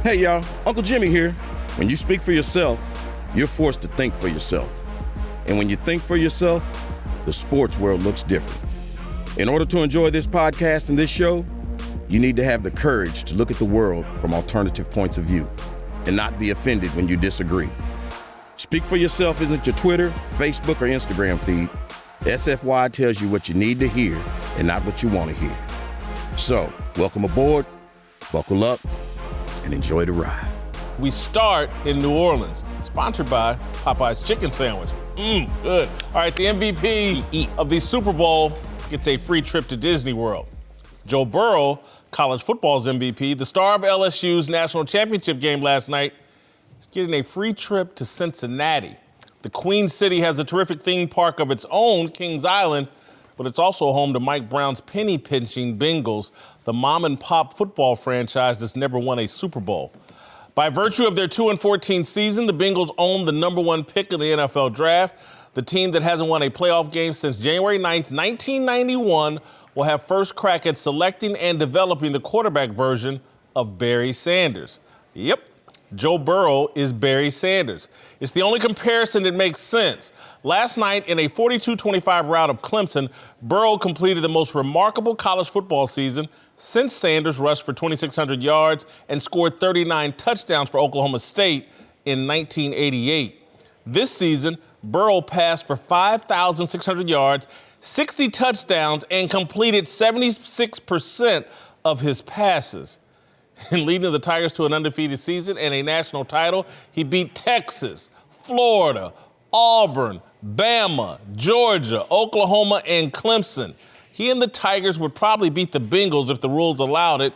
Hey y'all, Uncle Jimmy here. When you speak for yourself, you're forced to think for yourself. And when you think for yourself, the sports world looks different. In order to enjoy this podcast and this show, you need to have the courage to look at the world from alternative points of view and not be offended when you disagree. Speak for yourself isn't your Twitter, Facebook, or Instagram feed. SFY tells you what you need to hear and not what you want to hear. So, welcome aboard, buckle up, and enjoy the ride. We start in New Orleans, sponsored by Popeye's Chicken Sandwich. Good. All right, the MVP of the Super Bowl gets a free trip to Disney World. Joe Burrow, college football's MVP, the star of LSU's national championship game last night, is getting a free trip to Cincinnati. The Queen City has a terrific theme park of its own, Kings Island, but it's also home to Mike Brown's penny-pinching Bengals, the mom-and-pop football franchise that's never won a Super Bowl. By virtue of their 2-14 season, the Bengals own the number one pick in the NFL draft. The team that hasn't won a playoff game since January 9th, 1991, will have first crack at selecting and developing the quarterback version of Barry Sanders. Yep. Joe Burrow is Barry Sanders. It's the only comparison that makes sense. Last night, in a 42-25 rout of Clemson, Burrow completed the most remarkable college football season since Sanders rushed for 2,600 yards and scored 39 touchdowns for Oklahoma State in 1988. This season, Burrow passed for 5,600 yards, 60 touchdowns, and completed 76% of his passes. In leading the Tigers to an undefeated season and a national title, he beat Texas, Florida, Auburn, Bama, Georgia, Oklahoma, and Clemson. He and the Tigers would probably beat the Bengals if the rules allowed it.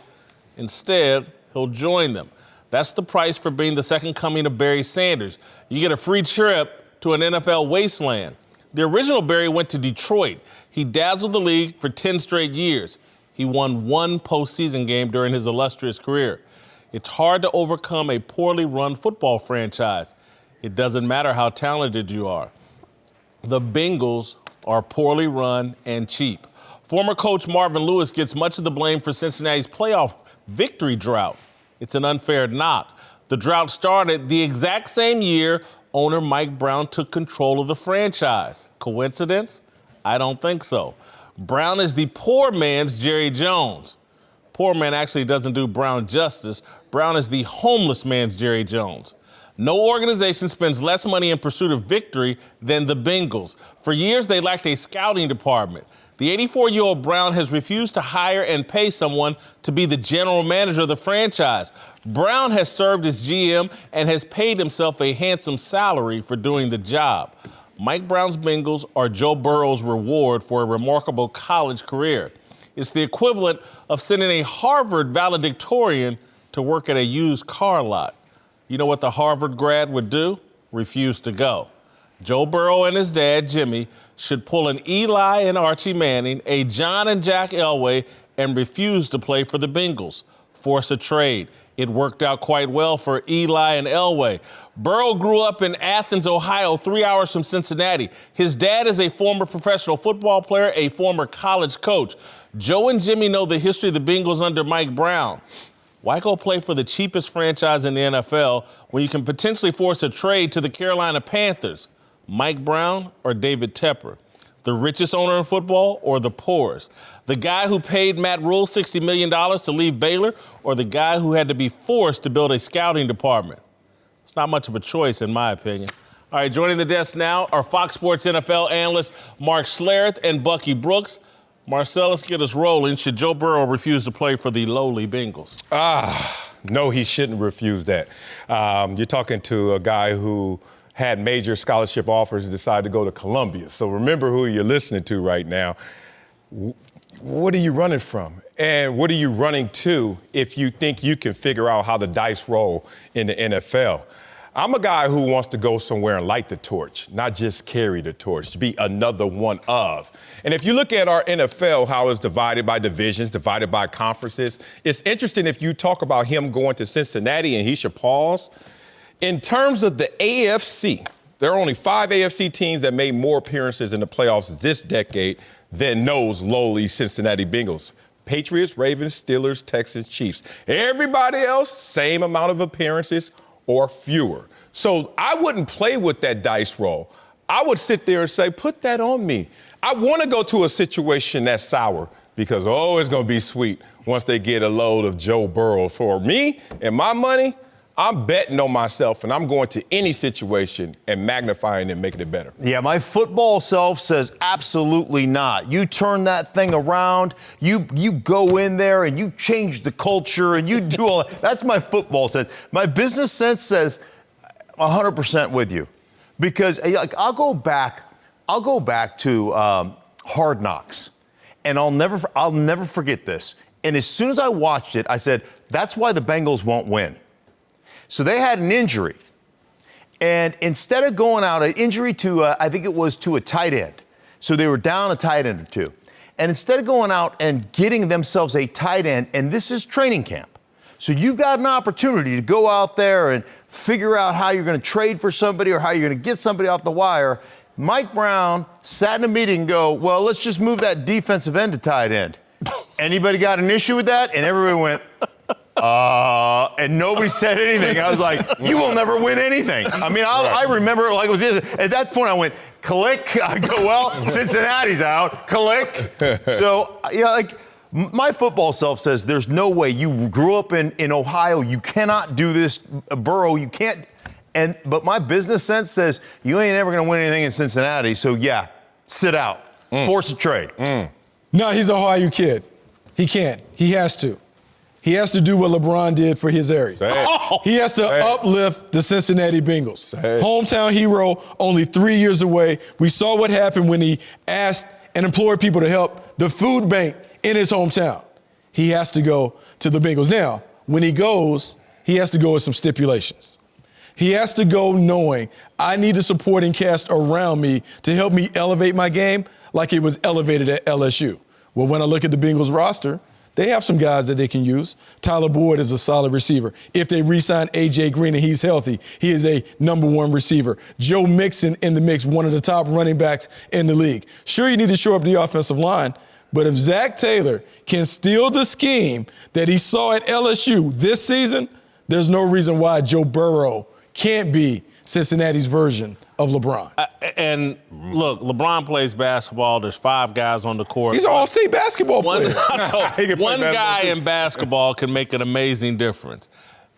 Instead, he'll join them. That's the price for being the second coming of Barry Sanders. You get a free trip to an NFL wasteland. The original Barry went to Detroit. He dazzled the league for 10 straight years. He won one postseason game during his illustrious career. It's hard to overcome a poorly run football franchise. It doesn't matter how talented you are. The Bengals are poorly run and cheap. Former coach Marvin Lewis gets much of the blame for Cincinnati's playoff victory drought. It's an unfair knock. The drought started the exact same year owner Mike Brown took control of the franchise. Coincidence? I don't think so. Brown is the poor man's Jerry Jones. Poor man actually doesn't do Brown justice. Brown is the homeless man's Jerry Jones. No organization spends less money in pursuit of victory than the Bengals. For years, they lacked a scouting department. The 84-year-old Brown has refused to hire and pay someone to be the general manager of the franchise. Brown has served as GM and has paid himself a handsome salary for doing the job. Mike Brown's Bengals are Joe Burrow's reward for a remarkable college career. It's the equivalent of sending a Harvard valedictorian to work at a used car lot. You know what the Harvard grad would do? Refuse to go. Joe Burrow and his dad, Jimmy, should pull an Eli and Archie Manning, a John and Jack Elway, and refuse to play for the Bengals. Force a trade. It worked out quite well for Eli and Elway. Burrow grew up in Athens, Ohio, 3 hours from Cincinnati. His dad is a former professional football player, a former college coach. Joe and Jimmy know the history of the Bengals under Mike Brown. Why go play for the cheapest franchise in the NFL when you can potentially force a trade to the Carolina Panthers? Mike Brown or David Tepper? The richest owner in football or the poorest? The guy who paid Matt Rule $60 million to leave Baylor or the guy who had to be forced to build a scouting department? It's not much of a choice, in my opinion. All right, joining the desk now are Fox Sports NFL analysts Mark Schlereth and Bucky Brooks. Marcel, let's get us rolling. Should Joe Burrow refuse to play for the lowly Bengals? No, he shouldn't refuse that. You're talking to a guy who had major scholarship offers and decided to go to Columbia. So remember who you're listening to right now. What are you running from? And what are you running to if you think you can figure out how the dice roll in the NFL? I'm a guy who wants to go somewhere and light the torch, not just carry the torch, to be another one of. And if you look at our NFL, how it's divided by divisions, divided by conferences, it's interesting if you talk about him going to Cincinnati and he should pause. In terms of the AFC, there are only 5 AFC teams that made more appearances in the playoffs this decade than those lowly Cincinnati Bengals. Patriots, Ravens, Steelers, Texans, Chiefs. Everybody else, same amount of appearances or fewer. So I wouldn't play with that dice roll. I would sit there and say, put that on me. I want to go to a situation that's sour because, it's going to be sweet once they get a load of Joe Burrow. For me and my money, I'm betting on myself, and I'm going to any situation and magnifying and making it better. Yeah, my football self says absolutely not. You turn that thing around, you go in there and you change the culture and you do all that. That's my football sense. My business sense says 100% with you. Because I'll go back to Hard Knocks, and I'll never forget this. And as soon as I watched it, I said, that's why the Bengals won't win. So they had an injury, and instead of going out, an injury to, I think it was to a tight end. So they were down a tight end or two. And instead of going out and getting themselves a tight end, and this is training camp, so you've got an opportunity to go out there and figure out how you're going to trade for somebody or how you're going to get somebody off the wire. Mike Brown sat in a meeting and go, well, let's just move that defensive end to tight end. Anybody got an issue with that? And everybody went, and nobody said anything. I was like, you will never win anything. I mean, I remember it like it was yesterday. At that point, I went, click. I go, well, Cincinnati's out. Click. So, my football self says there's no way. You grew up in Ohio. You cannot do this, Burrow. You can't. But my business sense says you ain't ever going to win anything in Cincinnati. So, yeah, sit out. Force a trade. No, he's an Ohio kid. He can't. He has to. He has to do what LeBron did for his area. He has to uplift the Cincinnati Bengals. Hometown hero, only 3 years away. We saw what happened when he asked and implored people to help the food bank in his hometown. He has to go to the Bengals. Now, when he goes, he has to go with some stipulations. He has to go knowing I need a supporting cast around me to help me elevate my game like it was elevated at LSU. Well, when I look at the Bengals roster, they have some guys that they can use. Tyler Boyd is a solid receiver. If they re-sign A.J. Green and he's healthy, he is a #1 receiver. Joe Mixon in the mix, one of the top running backs in the league. Sure, you need to shore up the offensive line, but if Zach Taylor can steal the scheme that he saw at LSU this season, there's no reason why Joe Burrow can't be Cincinnati's version of LeBron. And look, LeBron plays basketball. There's 5 guys on the court. He's an all-state basketball player. One guy in basketball can make an amazing difference.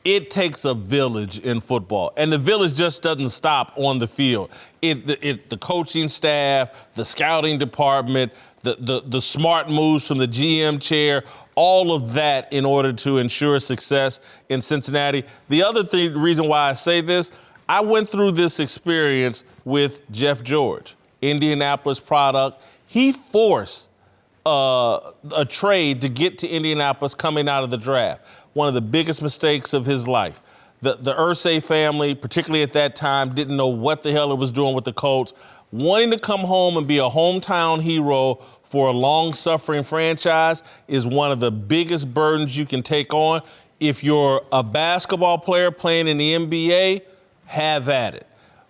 It takes a village in football, and the village just doesn't stop on the field. The coaching staff, the scouting department, the smart moves from the GM chair, all of that in order to ensure success in Cincinnati. The other thing, the reason why I say this, I went through this experience with Jeff George, Indianapolis product. He forced a trade to get to Indianapolis coming out of the draft. One of the biggest mistakes of his life. The Irsay family, particularly at that time, didn't know what the hell it was doing with the Colts. Wanting to come home and be a hometown hero for a long-suffering franchise is one of the biggest burdens you can take on. If you're a basketball player playing in the NBA, have at it.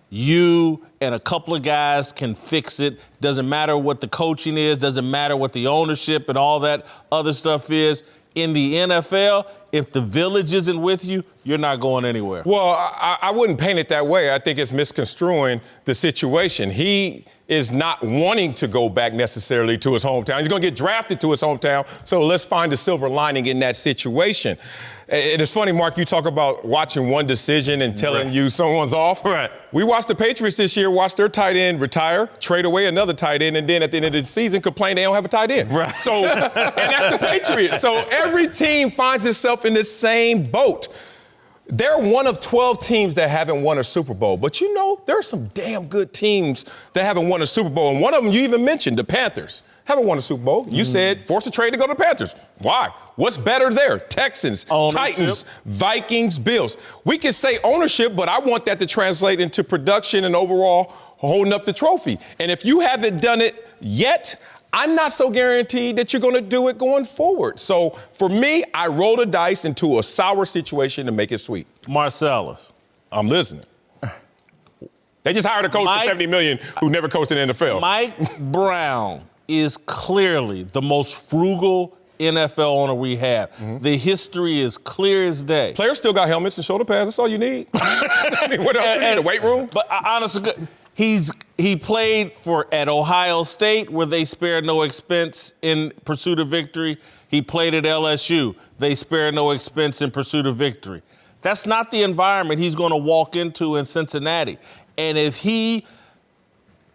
You and a couple of guys can fix it. Doesn't matter what the coaching is. Doesn't matter what the ownership and all that other stuff is. In the NFL, if the village isn't with you, you're not going anywhere. Well, I wouldn't paint it that way. I think it's misconstruing the situation. He is not wanting to go back necessarily to his hometown. He's going to get drafted to his hometown, so let's find a silver lining in that situation. And it's funny, Mark, you talk about watching one decision and telling you someone's off. Right. We watched the Patriots this year, watch their tight end retire, trade away another tight end, and then at the end of the season complain they don't have a tight end. Right. So, and that's the Patriots. So every team finds itself in the same boat. They're one of 12 teams that haven't won a Super Bowl. But you know, there are some damn good teams that haven't won a Super Bowl. And one of them you even mentioned, the Panthers, haven't won a Super Bowl. You said force a trade to go to the Panthers. Why? What's better there? Texans, Ownership. Titans, Vikings, Bills. We can say ownership, but I want that to translate into production and overall holding up the trophy. And if you haven't done it yet, I'm not so guaranteed that you're going to do it going forward. So for me, I roll the dice into a sour situation to make it sweet. Marcellus. I'm listening. They just hired a coach for $70 million who never coached in the NFL. Mike Brown is clearly the most frugal NFL owner we have. Mm-hmm. The history is clear as day. Players still got helmets and shoulder pads. That's all you need. I mean, what else you need? The weight room? But honestly, he played at Ohio State, where they spared no expense in pursuit of victory. He played at LSU. They spared no expense in pursuit of victory. That's not the environment he's going to walk into in Cincinnati. And if he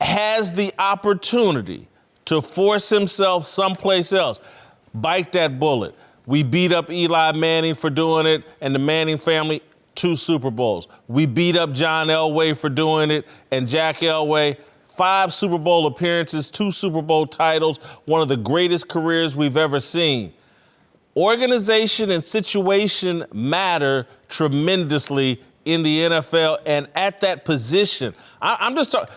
has the opportunity to force himself someplace else, bite that bullet. We beat up Eli Manning for doing it, and the Manning family, 2 Super Bowls. We beat up John Elway for doing it, and Jack Elway, 5 Super Bowl appearances, 2 Super Bowl titles, one of the greatest careers we've ever seen. Organization and situation matter tremendously in the NFL and at that position. I'm just talking.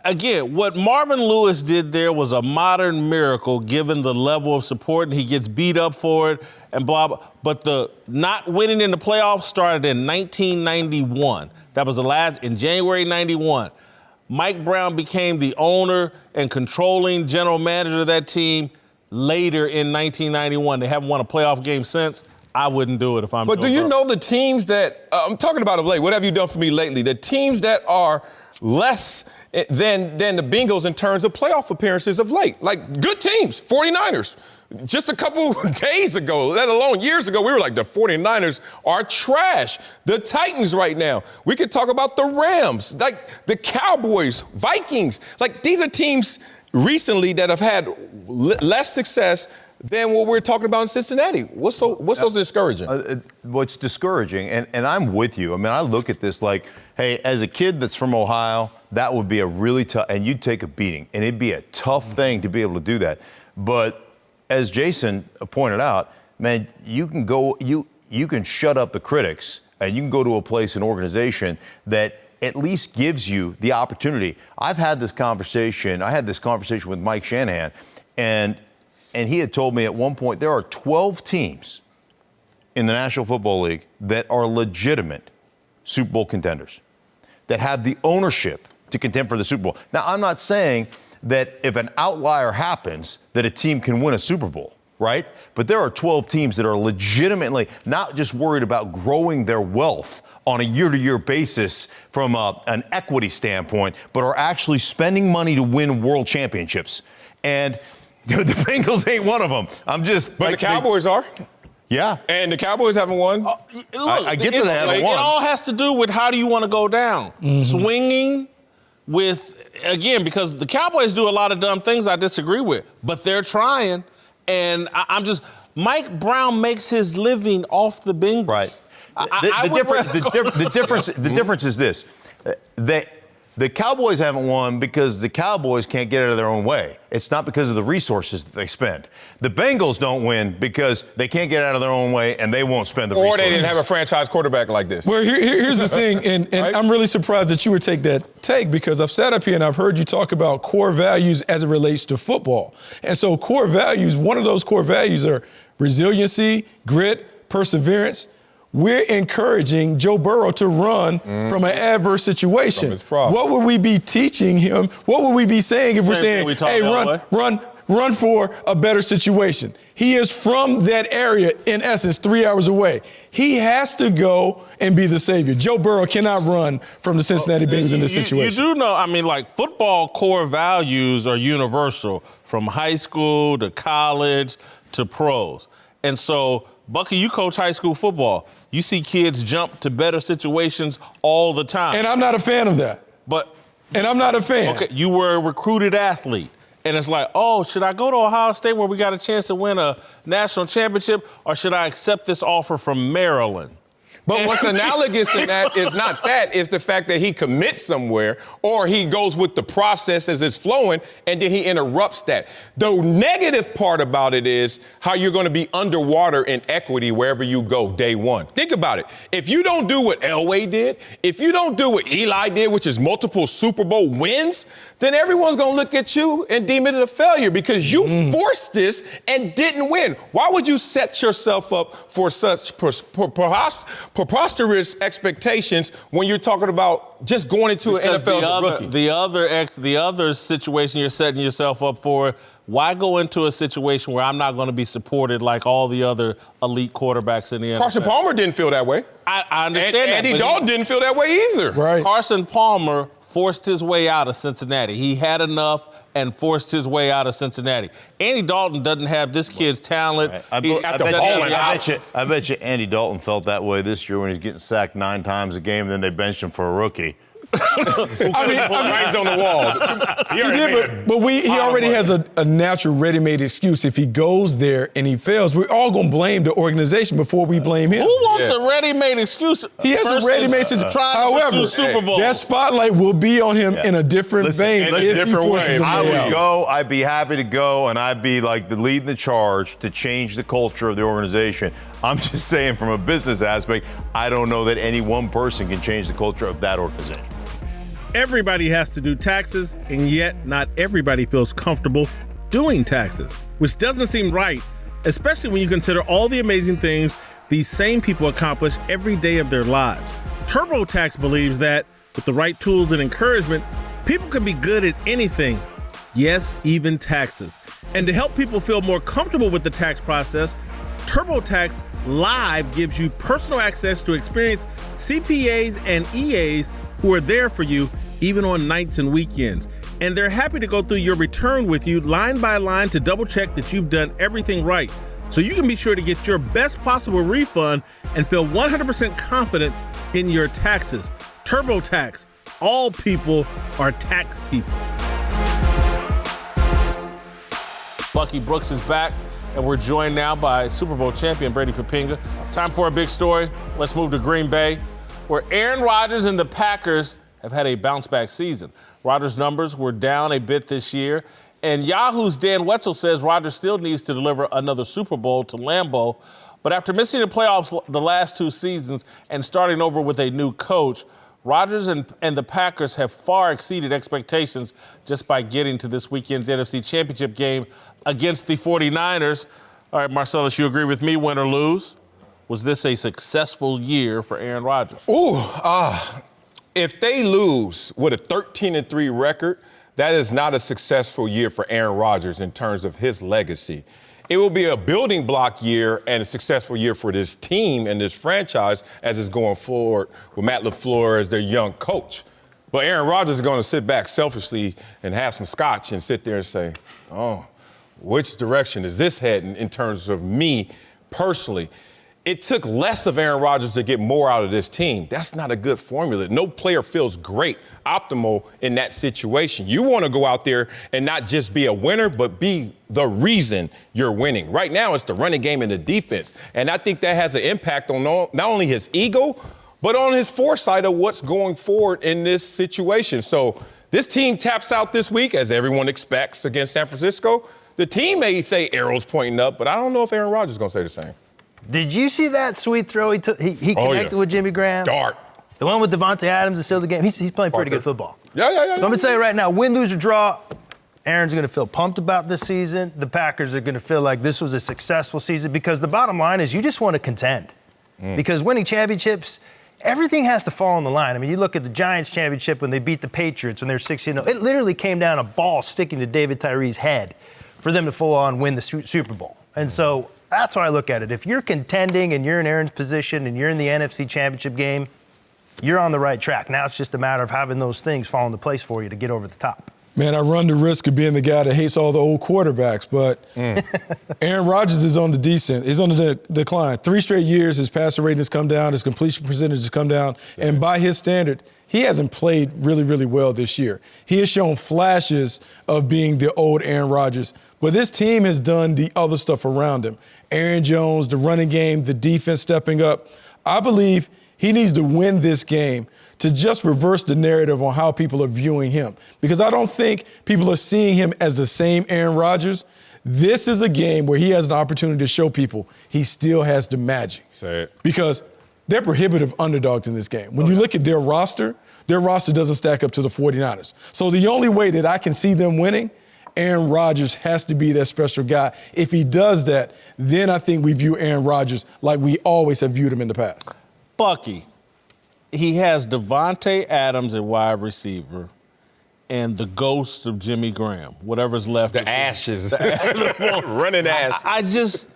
Again, what Marvin Lewis did there was a modern miracle given the level of support, and he gets beat up for it and blah, blah. But the not winning in the playoffs started in 1991. That was in January 91. Mike Brown became the owner and controlling general manager of that team later in 1991. They haven't won a playoff game since. I wouldn't do it if I'm But do you know the teams that, I'm talking about of late, what have you done for me lately? The teams that are less than the Bengals in terms of playoff appearances of late. Like, good teams, 49ers. Just a couple days ago, let alone years ago, we were like, the 49ers are trash. The Titans right now. We could talk about the Rams, like the Cowboys, Vikings. Like, these are teams recently that have had less success than what we're talking about in Cincinnati. What's so discouraging? What's discouraging, and I'm with you. I mean, I look at this like, hey, as a kid that's from Ohio, that would be a really tough, and you'd take a beating, and it'd be a tough thing to be able to do that. But as Jason pointed out, man, you can go, you can shut up the critics, and you can go to a place, an organization that at least gives you the opportunity. I had this conversation with Mike Shanahan, and he had told me at one point there are 12 teams in the National Football League that are legitimate Super Bowl contenders, that have the ownership to contend for the Super Bowl. Now, I'm not saying that if an outlier happens, that a team can win a Super Bowl, right? But there are 12 teams that are legitimately not just worried about growing their wealth on a year-to-year basis from an equity standpoint, but are actually spending money to win world championships. And the Bengals ain't one of them. But the Cowboys are. Yeah. And the Cowboys haven't won. Look, I get that they haven't won. It all has to do with how do you want to go down. Mm-hmm. Swinging with, again, because the Cowboys do a lot of dumb things I disagree with, but they're trying. And Mike Brown makes his living off the Bengals. Right. The difference is this. The Cowboys haven't won because the Cowboys can't get out of their own way. It's not because of the resources that they spend. The Bengals don't win because they can't get out of their own way and they won't spend the resources. Or they didn't have a franchise quarterback like this. Well, here's the thing, and right? I'm really surprised that you would take that take because I've sat up here and I've heard you talk about core values as it relates to football. And so core values, one of those core values are resiliency, grit, perseverance. We're encouraging Joe Burrow to run from an adverse situation. What would we be teaching him? What would we be saying if we're saying, hey, run for a better situation? He is from that area, in essence, 3 hours away. He has to go and be the savior. Joe Burrow cannot run from the Cincinnati Bengals in this situation. You do know, football core values are universal from high school to college to pros. And so, Bucky, you coach high school football. You see kids jump to better situations all the time. And I'm not a fan of that. And I'm not a fan. Okay, you were a recruited athlete. And it's like, oh, should I go to Ohio State where we got a chance to win a national championship, or should I accept this offer from Maryland? But what's analogous in that is not that, it's the fact that he commits somewhere or he goes with the process as it's flowing and then he interrupts that. The negative part about it is how you're going to be underwater in equity wherever you go day one. Think about it. If you don't do what Elway did, if you don't do what Eli did, which is multiple Super Bowl wins, then everyone's going to look at you and deem it a failure because you forced this and didn't win. Why would you set yourself up for such preposterous expectations when you're talking about just going into an NFL as a rookie? The other situation you're setting yourself up for Why go into a situation where I'm not going to be supported like all the other elite quarterbacks in the NFL? Carson Palmer didn't feel that way. I understand that. Andy Dalton didn't feel that way either. Right. Carson Palmer forced his way out of Cincinnati. He had enough and forced his way out of Cincinnati. Andy Dalton doesn't have this kid's talent. Right. I bet you Andy Dalton felt that way this year when he's getting sacked 9 times a game, and then they benched him for a rookie. Writing's on the wall. He already has a natural ready-made excuse. If he goes there and he fails, we're all going to blame the organization before we blame him. Who wants a ready-made excuse? He has a ready-made excuse. However, Super Bowl. that spotlight will be on him in a different vein. I would go. I'd be happy to go, and I'd be like leading the charge to change the culture of the organization. I'm just saying, from a business aspect, I don't know that any one person can change the culture of that organization. Everybody has to do taxes, and yet not everybody feels comfortable doing taxes, which doesn't seem right, especially when you consider all the amazing things these same people accomplish every day of their lives. TurboTax believes that with the right tools and encouragement, people can be good at anything, yes, even taxes. And to help people feel more comfortable with the tax process, TurboTax Live gives you personal access to experienced CPAs and EAs who are there for you even on nights and weekends. And they're happy to go through your return with you line by line to double check that you've done everything right, so you can be sure to get your best possible refund and feel 100% confident in your taxes. TurboTax. All people are tax people. Bucky Brooks is back, and we're joined now by Super Bowl champion Brady Papinga. Time for a big story. Let's move to Green Bay, where Aaron Rodgers and the Packers have had a bounce-back season. Rodgers' numbers were down a bit this year, and Yahoo's Dan Wetzel says Rodgers still needs to deliver another Super Bowl to Lambeau. But after missing the playoffs the last 2 seasons and starting over with a new coach, Rodgers and the Packers have far exceeded expectations just by getting to this weekend's NFC Championship game against the 49ers. All right, Marcellus, you agree with me, win or lose? Was this a successful year for Aaron Rodgers? If they lose with a 13-3 record, that is not a successful year for Aaron Rodgers in terms of his legacy. It will be a building block year and a successful year for this team and this franchise as it's going forward with Matt LaFleur as their young coach. But Aaron Rodgers is going to sit back selfishly and have some scotch and sit there and say, oh, which direction is this heading in terms of me personally? It took less of Aaron Rodgers to get more out of this team. That's not a good formula. No player feels great, optimal in that situation. You want to go out there and not just be a winner, but be the reason you're winning. Right now, it's the running game and the defense. And I think that has an impact on not only his ego, but on his foresight of what's going forward in this situation. So this team taps out this week, as everyone expects, against San Francisco. The team may say arrows pointing up, but I don't know if Aaron Rodgers is going to say the same. Did you see that sweet throw he took? He connected with Jimmy Graham. Dart. The one with Devontae Adams that sealed the game. He's playing pretty good football. Yeah. So I'm going to tell you right now, win, lose, or draw, Aaron's going to feel pumped about this season. The Packers are going to feel like this was a successful season because the bottom line is you just want to contend. Because winning championships, everything has to fall on the line. I mean, you look at the Giants championship when they beat the Patriots when they were 16-0. It literally came down a ball sticking to David Tyree's head for them to full on win the Super Bowl. And so that's how I look at it. If you're contending and you're in Aaron's position and you're in the NFC Championship game, you're on the right track. Now it's just a matter of having those things fall into place for you to get over the top. Man, I run the risk of being the guy that hates all the old quarterbacks, but Aaron Rodgers is on the descent. He's on the decline. 3 straight years, his passer rating has come down, his completion percentage has come down, and by his standard, he hasn't played really, really well this year. He has shown flashes of being the old Aaron Rodgers, but this team has done the other stuff around him. Aaron Jones, the running game, the defense stepping up. I believe he needs to win this game to just reverse the narrative on how people are viewing him. Because I don't think people are seeing him as the same Aaron Rodgers. This is a game where he has an opportunity to show people he still has the magic. Say it. Because they're prohibitive underdogs in this game. When you look at their roster doesn't stack up to the 49ers. So the only way that I can see them winning, Aaron Rodgers has to be that special guy. If he does that, then I think we view Aaron Rodgers like we always have viewed him in the past. Bucky, he has Devontae Adams at wide receiver and the ghost of Jimmy Graham, whatever's left. The ashes. Running ash.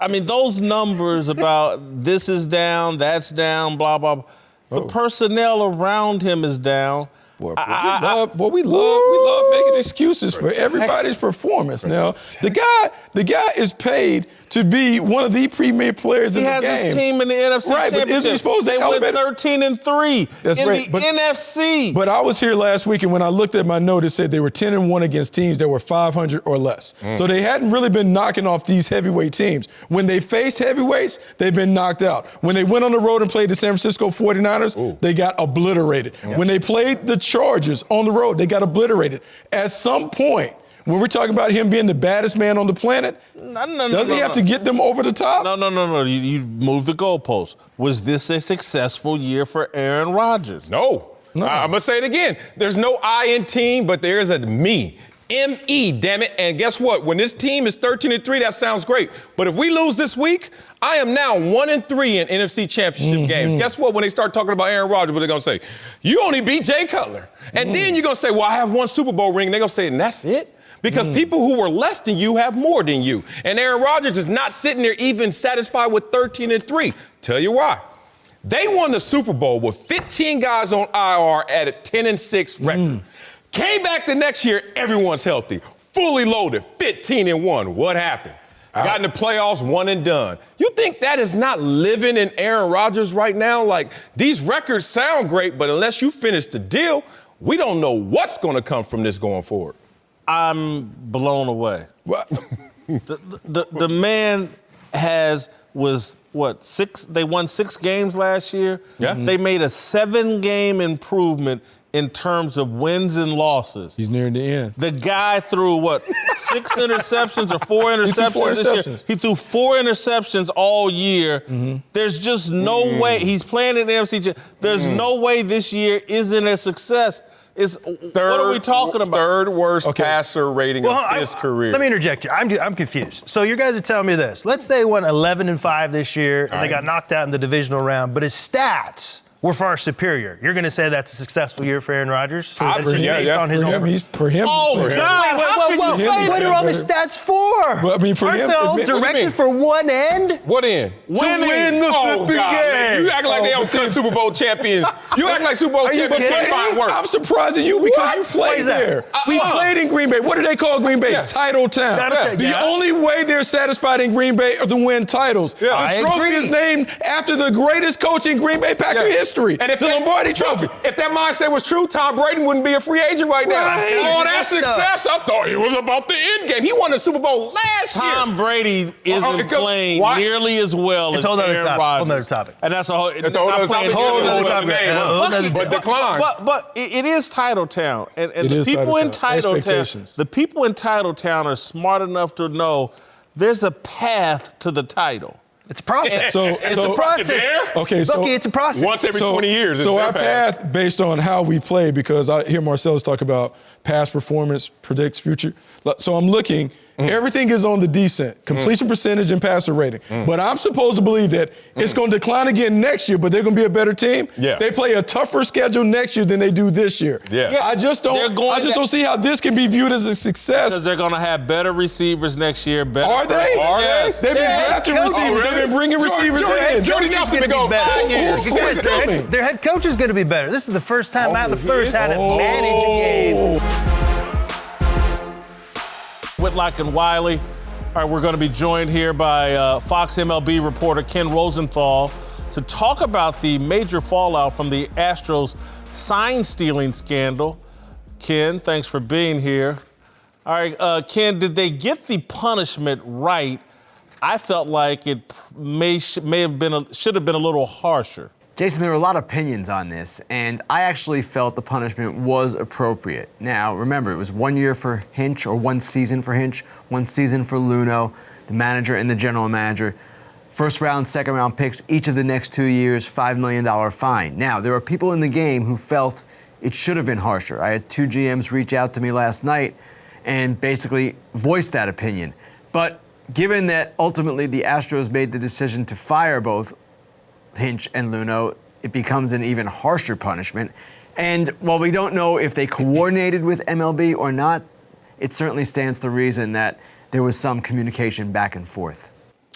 I mean, those numbers about this is down, that's down, blah, blah, blah. The personnel around him is down. We love making excuses for everybody's performance. Now, the guy is paid to be one of the premier players in the game. He has his team in the NFC Championship. But isn't he supposed to elevate? They went 13-3 That's in right. the NFC. But I was here last week, and when I looked at my note, it said they were 10-1 against teams that were 500 or less. So they hadn't really been knocking off these heavyweight teams. When they faced heavyweights, they've been knocked out. When they went on the road and played the San Francisco 49ers, they got obliterated. Yeah. When they played the Chargers on the road, they got obliterated. At some point, when we're talking about him being the baddest man on the planet, does he have to get them over the top? No. You moved the goalpost. Was this a successful year for Aaron Rodgers? No. I'm going to say it again. There's no I in team, but there is a me. M-E, damn it. And guess what? When this team is 13-3, that sounds great. But if we lose this week, I am now 1-3 in NFC Championship games. Guess what? When they start talking about Aaron Rodgers, what they're going to say? You only beat Jay Cutler. And then you're going to say, well, I have one Super Bowl ring. They're going to say, and that's it? Because people who were less than you have more than you. And Aaron Rodgers is not sitting there even satisfied with 13-3. Tell you why. They won the Super Bowl with 15 guys on IR at a 10-6 record. Came back the next year, everyone's healthy, fully loaded, 15-1. What happened? Got in the playoffs, one and done. You think that is not living in Aaron Rodgers right now? Like, these records sound great, but unless you finish the deal, we don't know what's going to come from this going forward. I'm blown away. What? The man they won 6 games last year. Yeah. They made a 7-game improvement in terms of wins and losses. He's nearing the end. The guy threw, 6 interceptions or 4 interceptions this year? He threw 4 interceptions all year. There's just no way. He's playing in the NFC. There's no way this year isn't a success. What are we talking about? Third worst passer rating of his career. Let me interject here. I'm confused. So you guys are telling me this. Let's say they won 11-5 this year, and they got knocked out in the divisional round, but his stats were far superior. You're going to say that's a successful year for Aaron Rodgers? For him, Oh, God. What are all the stats for? Well, I mean, for Aren't him, they all directed for one end? What end? To win the flipping game. You act like they don't cut Super Bowl champions. You act like Super Bowl champions can't find work. I'm surprised at you because you played there. We played in Green Bay. What do they call Green Bay? Title town. The only way they're satisfied in Green Bay are to win titles. The trophy is named after the greatest coach in Green Bay Packer history. And if the Lombardi Trophy. If that mindset was true, Tom Brady wouldn't be a free agent right now. All that success, I thought it was about the end game. He won the Super Bowl last year. Tom Brady isn't playing nearly as well as Aaron Rodgers. Whole other topic. And that's a whole other topic. But decline. But it is Titletown. And the people in Titletown, are smart enough to know there's a path to the title. It's a process. It's a process. Look, it's a process. Once every 20 years. So our path, based on how we play, because I hear Marcellus talk about past performance predicts future. So I'm looking. Everything is on the descent. Completion percentage and passer rating. But I'm supposed to believe that it's going to decline again next year, but they're going to be a better team. Yeah. They play a tougher schedule next year than they do this year. Yeah. I just don't see how this can be viewed as a success. Because they're going to have better receivers next year. Are they? Yes. They've been drafting receivers. They've been bringing receivers in. Jordy Nelson been going 5 years. Their head coach is going to be better. This is the first time Matt LaFleur's had to manage a game. Whitlock and Wiley. All right, we're going to be joined here by Fox MLB reporter Ken Rosenthal to talk about the major fallout from the Astros sign-stealing scandal. Ken, thanks for being here. All right, Ken, did they get the punishment right? I felt like it should have been a little harsher. Jason, there are a lot of opinions on this, and I actually felt the punishment was appropriate. Now, remember, it was 1 year for Hinch, or 1 season for Hinch, 1 season for Luno, the manager and the general manager. First round, second round picks, each of the next 2 years, $5 million fine. Now, there are people in the game who felt it should have been harsher. I had 2 GMs reach out to me last night and basically voiced that opinion. But given that ultimately the Astros made the decision to fire both Hinch and Luno, it becomes an even harsher punishment. And while we don't know if they coordinated with MLB or not, it certainly stands to reason that there was some communication back and forth.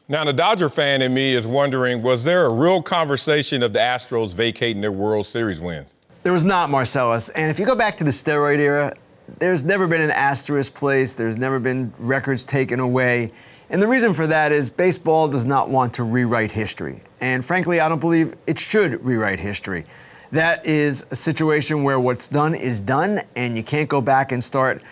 Now, the Dodger fan in me is wondering, was there a real conversation of the Astros vacating their World Series wins? There was not, Marcellus. And if you go back to the steroid era, there's never been an asterisk placed. There's never been records taken away. And the reason for that is baseball does not want to rewrite history. And frankly, I don't believe it should rewrite history. That is a situation where what's done is done, and you can't go back and start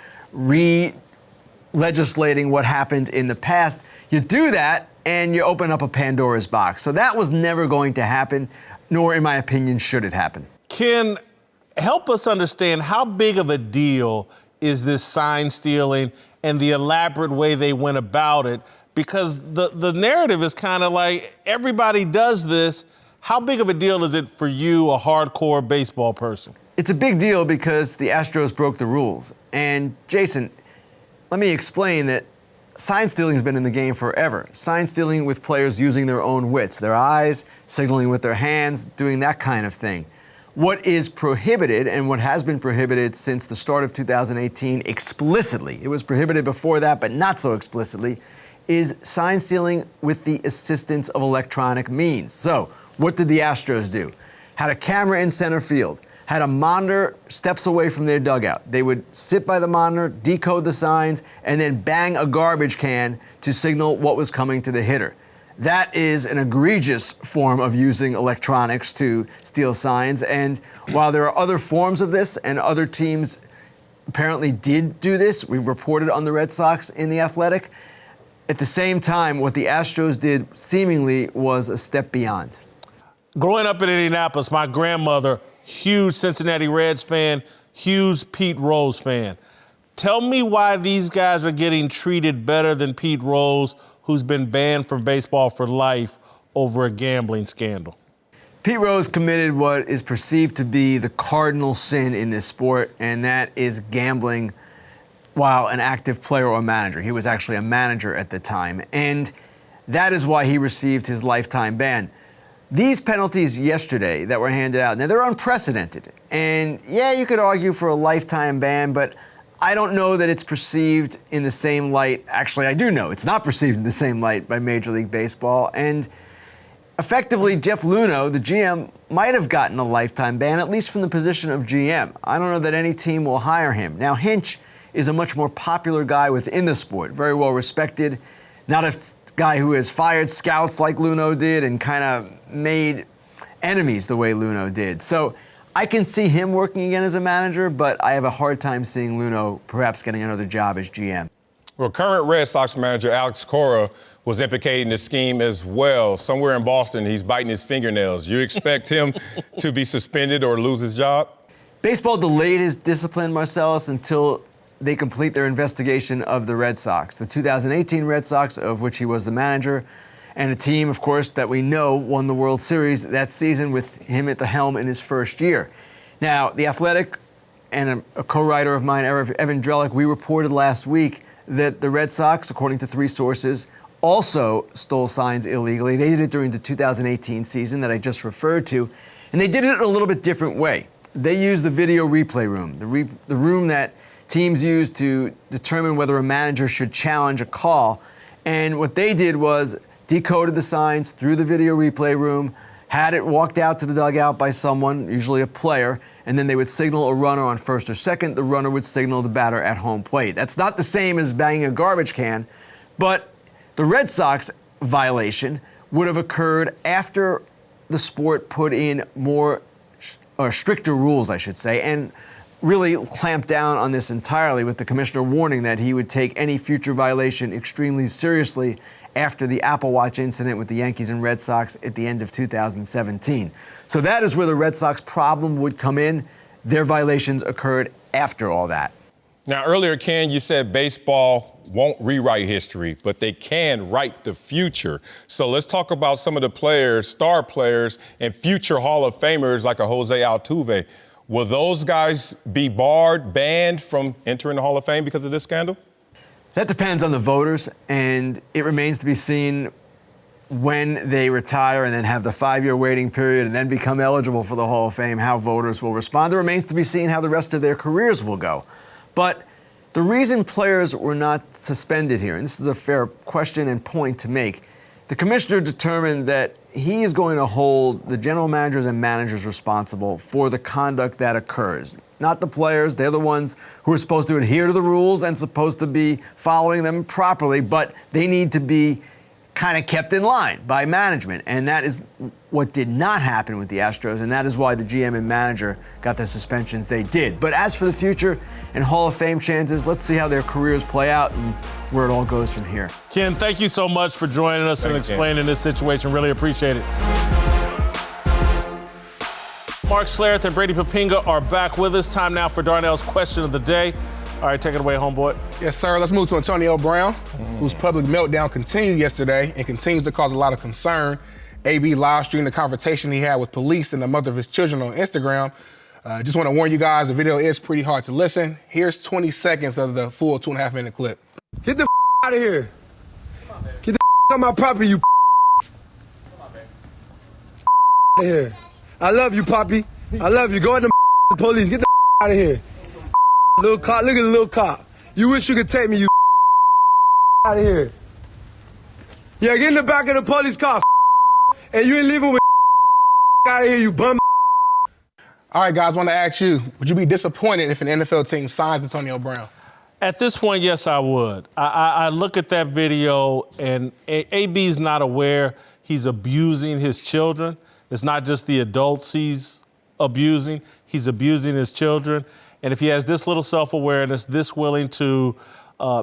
legislating what happened in the past. You do that, and you open up a Pandora's box. So that was never going to happen, nor, in my opinion, should it happen. Ken, help us understand how big of a deal is this sign stealing and the elaborate way they went about it? Because the narrative is kind of like everybody does this. How big of a deal is it for you, a hardcore baseball person? It's a big deal because the Astros broke the rules. And Jason, let me explain that sign stealing has been in the game forever. Sign stealing with players using their own wits, their eyes, signaling with their hands, doing that kind of thing. What is prohibited, and what has been prohibited since the start of 2018 explicitly, it was prohibited before that, but not so explicitly, is sign stealing with the assistance of electronic means. So, what did the Astros do? Had a camera in center field, had a monitor steps away from their dugout. They would sit by the monitor, decode the signs, and then bang a garbage can to signal what was coming to the hitter. That is an egregious form of using electronics to steal signs. And while there are other forms of this, and other teams apparently did do this, we reported on the Red Sox in The Athletic, at the same time, what the Astros did seemingly was a step beyond. Growing up in Indianapolis, my grandmother, huge Cincinnati Reds fan, huge Pete Rose fan. Tell me why these guys are getting treated better than Pete Rose, who's been banned from baseball for life over a gambling scandal. Pete Rose committed what is perceived to be the cardinal sin in this sport, and that is gambling while an active player or manager. He was actually a manager at the time, and that is why he received his lifetime ban. These penalties yesterday that were handed out, now they're unprecedented. And yeah, you could argue for a lifetime ban, but I don't know that it's perceived in the same light. Actually, I do know it's not perceived in the same light by Major League Baseball. And effectively, Jeff Luhnow, the GM, might have gotten a lifetime ban, at least from the position of GM. I don't know that any team will hire him. Now, Hinch is a much more popular guy within the sport, very well respected, not a guy who has fired scouts like Luhnow did and kind of made enemies the way Luhnow did. So I can see him working again as a manager, but I have a hard time seeing Luhnow perhaps getting another job as GM. Well, current Red Sox manager Alex Cora was implicated in the scheme as well. Somewhere in Boston, he's biting his fingernails. You expect him to be suspended or lose his job? Baseball delayed his discipline, Marcellus, until they complete their investigation of the Red Sox. The 2018 Red Sox, of which he was the manager, and a team, of course, that we know won the World Series that season with him at the helm in his first year. Now, The Athletic and a co-writer of mine, Evan Drellick, we reported last week that the Red Sox, according to three sources, also stole signs illegally. They did it during the 2018 season that I just referred to, and they did it in a little bit different way. They used the video replay room, the room that teams use to determine whether a manager should challenge a call. And what they did was decoded the signs through the video replay room, had it walked out to the dugout by someone, usually a player, and then they would signal a runner on first or second. The runner would signal the batter at home plate. That's not the same as banging a garbage can, but the Red Sox violation would have occurred after the sport put in more stricter rules, I should say, and really clamped down on this entirely, with the commissioner warning that he would take any future violation extremely seriously after the Apple Watch incident with the Yankees and Red Sox at the end of 2017. So that is where the Red Sox problem would come in. Their violations occurred after all that. Now, earlier, Ken, you said baseball won't rewrite history, but they can write the future. So let's talk about some of the players, star players, and future Hall of Famers like a Jose Altuve. Will those guys be banned from entering the Hall of Fame because of this scandal? That depends on the voters, and it remains to be seen when they retire and then have the 5-year waiting period and then become eligible for the Hall of Fame, how voters will respond. It remains to be seen how the rest of their careers will go. But the reason players were not suspended here, and this is a fair question and point to make, the commissioner determined that he is going to hold the general managers and managers responsible for the conduct that occurs. Not the players. They're the ones who are supposed to adhere to the rules and supposed to be following them properly, but they need to be kind of kept in line by management. And that is what did not happen with the Astros, and that is why the GM and manager got the suspensions they did. But as for the future and Hall of Fame chances, let's see how their careers play out and where it all goes from here. Ken, thank you so much for joining us and explaining this situation. Really appreciate it. Mark Schlereth and Brady Papinga are back with us. Time now for Darnell's question of the day. All right, take it away, homeboy. Yes, sir. Let's move to Antonio Brown, whose public meltdown continued yesterday and continues to cause a lot of concern. AB live streamed the confrontation he had with police and the mother of his children on Instagram. Just want to warn you guys, the video is pretty hard to listen. Here's 20 seconds of the full 2.5-minute clip. Get the out of here. Get the on my property, you out of here. I love you, Poppy. I love you. Go at the police. Get the out of here. Little cop, look at the little cop. You wish you could take me, you out of here. Yeah, get in the back of the police car, and you ain't leaving with out of here, you bum. All right, guys, want to ask you, would you be disappointed if an NFL team signs Antonio Brown? At this point, yes, I would. I look at that video, and AB's not aware he's abusing his children. It's not just the adults he's abusing his children. And if he has this little self-awareness, this willing to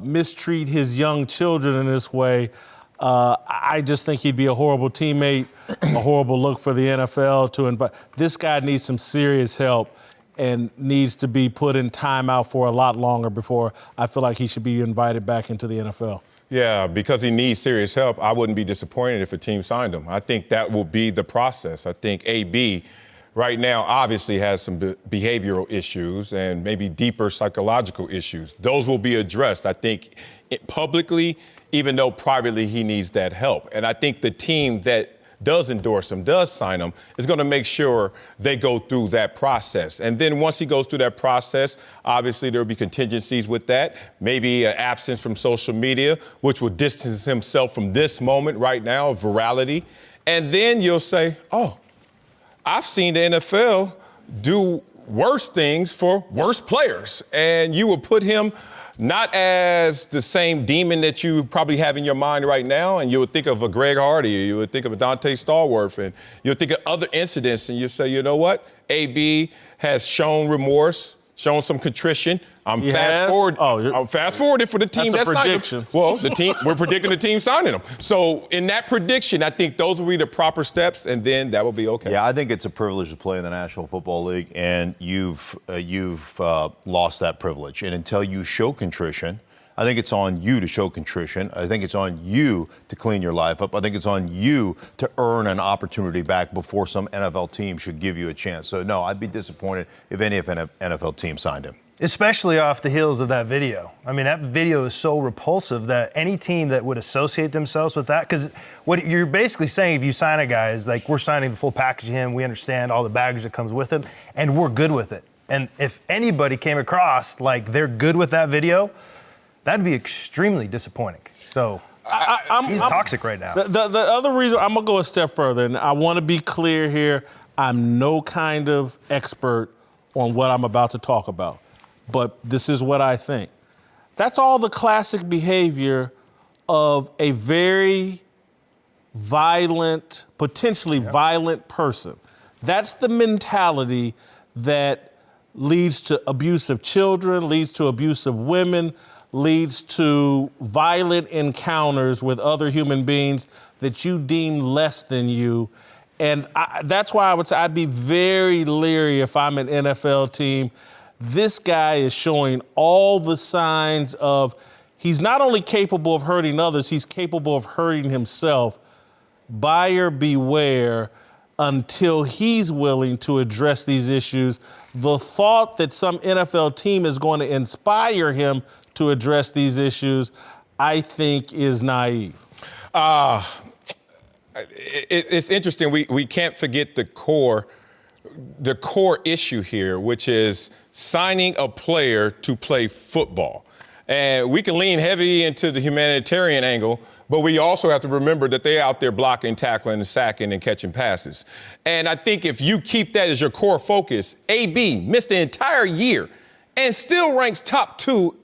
mistreat his young children in this way, I just think he'd be a horrible teammate, a horrible look for the NFL to invite. This guy needs some serious help and needs to be put in timeout for a lot longer before I feel like he should be invited back into the NFL. Yeah, because he needs serious help, I wouldn't be disappointed if a team signed him. I think that will be the process. I think AB right now obviously has some behavioral issues and maybe deeper psychological issues. Those will be addressed, I think, publicly, even though privately he needs that help. And I think the team that does endorse him, does sign him, is going to make sure they go through that process. And then once he goes through that process, obviously there will be contingencies with that, maybe an absence from social media, which will distance himself from this moment right now of virality. And then you'll say, oh, I've seen the NFL do worse things for worse players. And you will put him not as the same demon that you probably have in your mind right now, and you would think of a Greg Hardy, or you would think of a Dante Stallworth, and you would think of other incidents, and you say, you know what? AB has shown remorse, shown some contrition. I'm fast forwarding for the team that's prediction. Signing him. Well, the team, we're predicting the team signing him. So in that prediction, I think those will be the proper steps, and then that will be okay. Yeah, I think it's a privilege to play in the National Football League, and you've lost that privilege. And until you show contrition, I think it's on you to show contrition. I think it's on you to clean your life up. I think it's on you to earn an opportunity back before some NFL team should give you a chance. So, no, I'd be disappointed if any NFL team signed him. Especially off the heels of that video. I mean, that video is so repulsive that any team that would associate themselves with that, because what you're basically saying if you sign a guy is like, we're signing the full package of him, we understand all the baggage that comes with him, and we're good with it. And if anybody came across like they're good with that video, that'd be extremely disappointing. So he's toxic right now. The other reason, I'm going to go a step further, and I want to be clear here. I'm no kind of expert on what I'm about to talk about, but this is what I think. That's all the classic behavior of a very violent, potentially violent person. That's the mentality that leads to abuse of children, leads to abuse of women, leads to violent encounters with other human beings that you deem less than you. And that's why I would say I'd be very leery if I'm an NFL team. This guy is showing all the signs of he's not only capable of hurting others, he's capable of hurting himself. Buyer beware until he's willing to address these issues. The thought that some NFL team is going to inspire him to address these issues, I think is naive. It's interesting. We can't forget the core issue here, which is signing a player to play football. And we can lean heavy into the humanitarian angle, but we also have to remember that they're out there blocking, tackling, and sacking and catching passes. And I think if you keep that as your core focus, AB missed the entire year and still ranks top 2